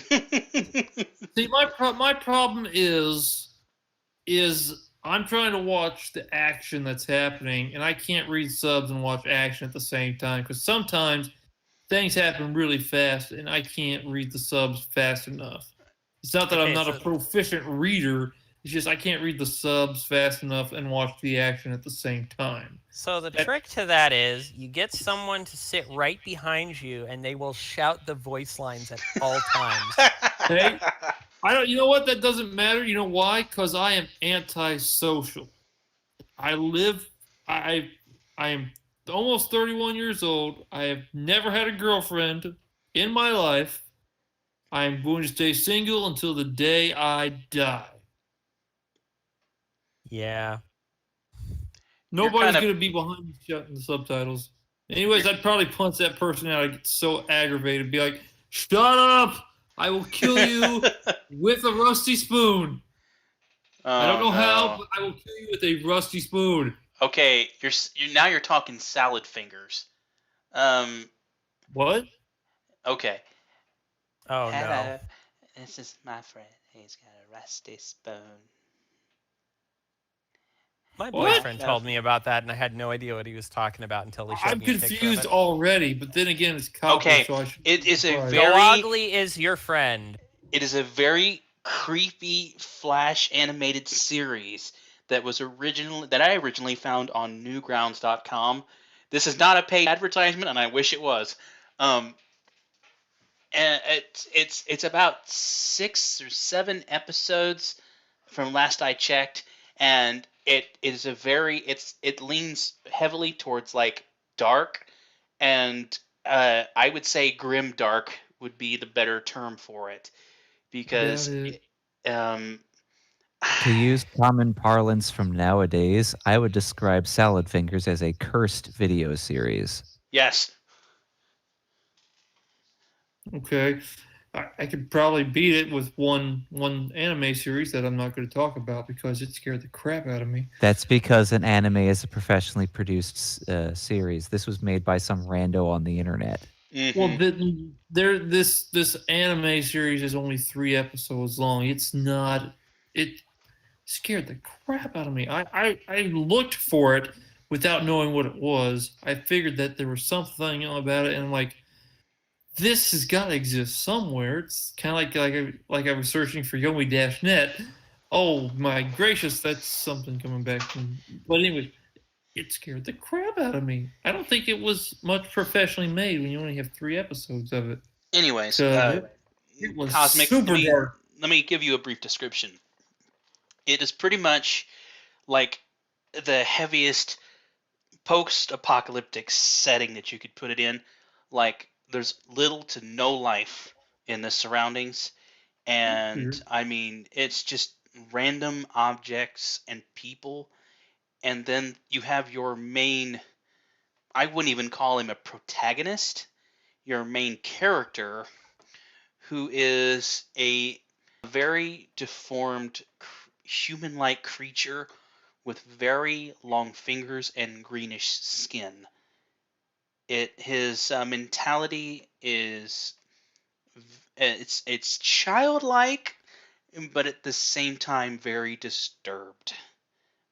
See, my problem is I'm trying to watch the action that's happening, and I can't read subs and watch action at the same time because sometimes things happen really fast, and I can't read the subs fast enough. It's not that I'm not a proficient reader. It's just I can't read the subs fast enough and watch the action at the same time. So the trick to that is you get someone to sit right behind you, and they will shout the voice lines at all times. Hey, you know what? That doesn't matter. You know why? Because I am antisocial. I am almost 31 years old. I have never had a girlfriend in my life. I am going to stay single until the day I die. Yeah. Nobody's going to be behind me shutting the subtitles. Anyways, I'd probably punch that person out. I'd get so aggravated. Be like, shut up! I will kill you with a rusty spoon. I don't know how, but I will kill you with a rusty spoon. Okay, you're talking salad fingers. What? Okay. Oh, Hello. no. This is my friend. He's got a rusty spoon. My boyfriend told me about that, and I had no idea what he was talking about until he showed me a picture of it. I'm confused already, but then again, it's copper, okay. So I should it is a very... Dogly is your friend. It is a very creepy Flash animated series that I originally found on Newgrounds.com. This is not a paid advertisement, and I wish it was. And it's about 6 or 7 episodes from last I checked, and it leans heavily towards like dark, and I would say grim dark would be the better term for it, because to use common parlance from nowadays, I would describe Salad Fingers as a cursed video series. Yes. Okay. I could probably beat it with one anime series that I'm not going to talk about because it scared the crap out of me. That's because an anime is a professionally produced series. This was made by some rando on the internet. Mm-hmm. Well, this anime series is only 3 episodes long. It scared the crap out of me. I looked for it without knowing what it was. I figured that there was something about it, and I'm like, this has got to exist somewhere. It's kind of like I was searching for Yomi-net. Oh my gracious, that's something coming back from. But anyway, it scared the crap out of me. I don't think it was much professionally made when you only have 3 episodes of it. Anyways, it was Cosmic, super dark. Let me give you a brief description. It is pretty much like the heaviest post-apocalyptic setting that you could put it in. Like, there's little to no life in the surroundings, and Weird. I mean, it's just random objects and people, and then you have your main, I wouldn't even call him a protagonist, your main character, who is a very deformed human-like creature with very long fingers and greenish skin. His mentality is it's childlike, but at the same time very disturbed.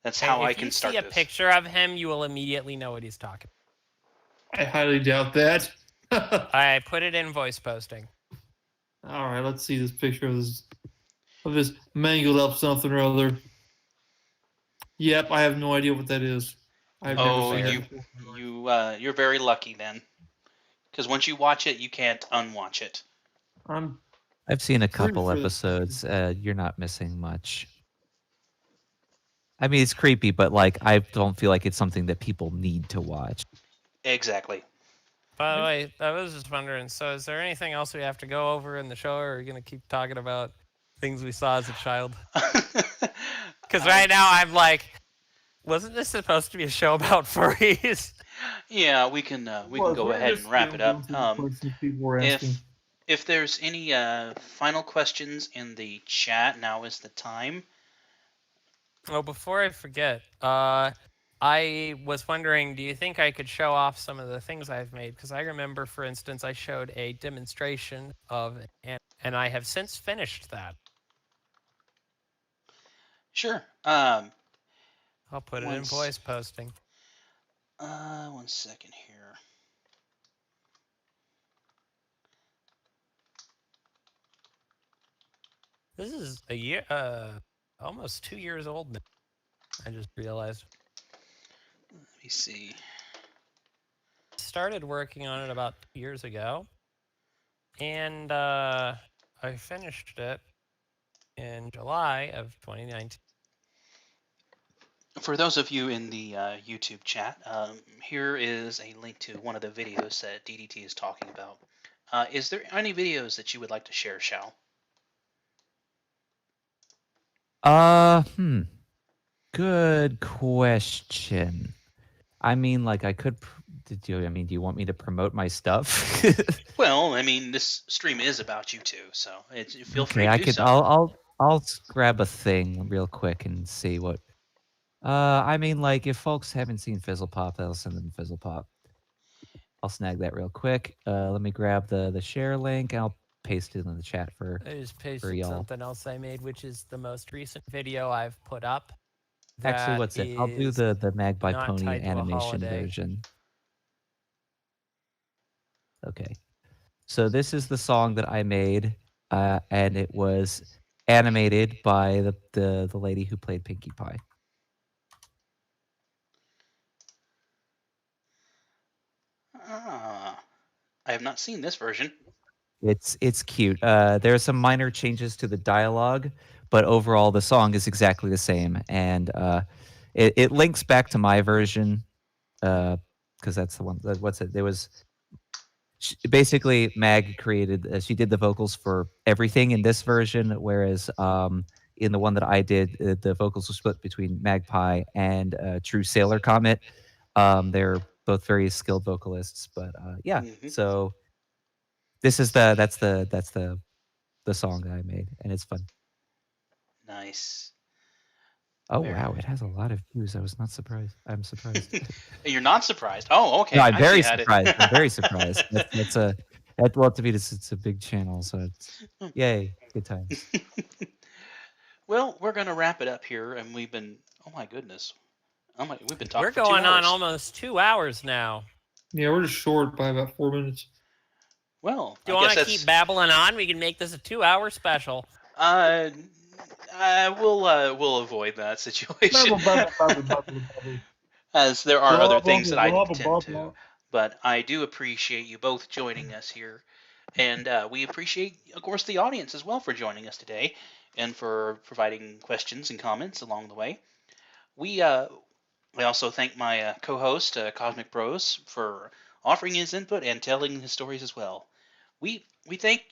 That's Hey, how I if can you see start a this. picture of him, you will immediately know what he's talking I highly doubt that. about. I put it in voice posting. All right, let's see this picture of this mangled up something or other. Yep, I have no idea what that is. I've never Oh, seen fair. that before. you're very lucky then, because once you watch it, you can't unwatch it. I'm I've seen a pretty couple sure that's- episodes. You're not missing much. I mean, it's creepy, but like I don't feel like it's something that people need to watch. Exactly. By the way, I was just wondering, so is there anything else we have to go over in the show, or are we going to keep talking about things we saw as a child? Because right now I'm like, wasn't this supposed to be a show about furries? Yeah, we can Well, go we're ahead just, and wrap it going up. through the questions people were asking. If there's any final questions in the chat, now is the time. Oh, before I forget, I was wondering, do you think I could show off some of the things I've made? Because I remember, for instance, I showed a demonstration of, and I have since finished that. Sure. I'll put it in Once- voice posting. 1 second here. This is almost 2 years old now. I just realized. Let me see. Started working on it about 2 years ago, and I finished it in July of 2019. For those of you in the YouTube chat, here is a link to one of the videos that DDT is talking about. Is there any videos that you would like to share, Shal? Good question. I mean, like I could. Do you want me to promote my stuff? Well, I mean, this stream is about you too, so feel free Okay, to I do could. so. I'll grab a thing real quick and see what. I mean, like if folks haven't seen Fizzle Pop, they'll send them Fizzle Pop. I'll snag that real quick. Let me grab the share link. And I'll paste it in the chat for I just pasted y'all. something else I made, which is the most recent video I've put up. Actually, what's it? I'll do is the Magpie not Pony tied to a animation holiday. version. Okay. So this is the song that I made, and it was animated by the lady who played Pinkie Pie. I have not seen this version. It's cute. There are some minor changes to the dialogue, but overall the song is exactly the same, and it links back to my version because that's the one. What's it? There was basically Mag created. She did the vocals for everything in this version, whereas in the one that I did, the vocals were split between Magpie and True Sailor Comet. They're both very skilled vocalists, but yeah. Mhm. So this is that's the song that I made, and it's fun. Nice. Oh Very wow, it has a lot of views. I was not surprised. I'm surprised. You're not surprised? Oh, okay. No, I'm I very see how it is. surprised. I'm very surprised. Well, to me, it's a big channel, so it's yay, good times. Well, we're gonna wrap it up here, and we've been. Oh my goodness. We've been talking We're for 2 going on hours. almost 2 hours now. Yeah, we're just short by about 4 minutes. Well, Do you I want guess to that's. keep babbling on? We can make this a 2-hour special. We'll avoid that situation, Bubble. as there are other Blah, things that blah, I blah, tend blah, to. blah. But I do appreciate you both joining us here, and we appreciate, of course, the audience as well for joining us today and for providing questions and comments along the way. We I also thank my co-host, Cosmic Bros, for offering his input and telling his stories as well. We thank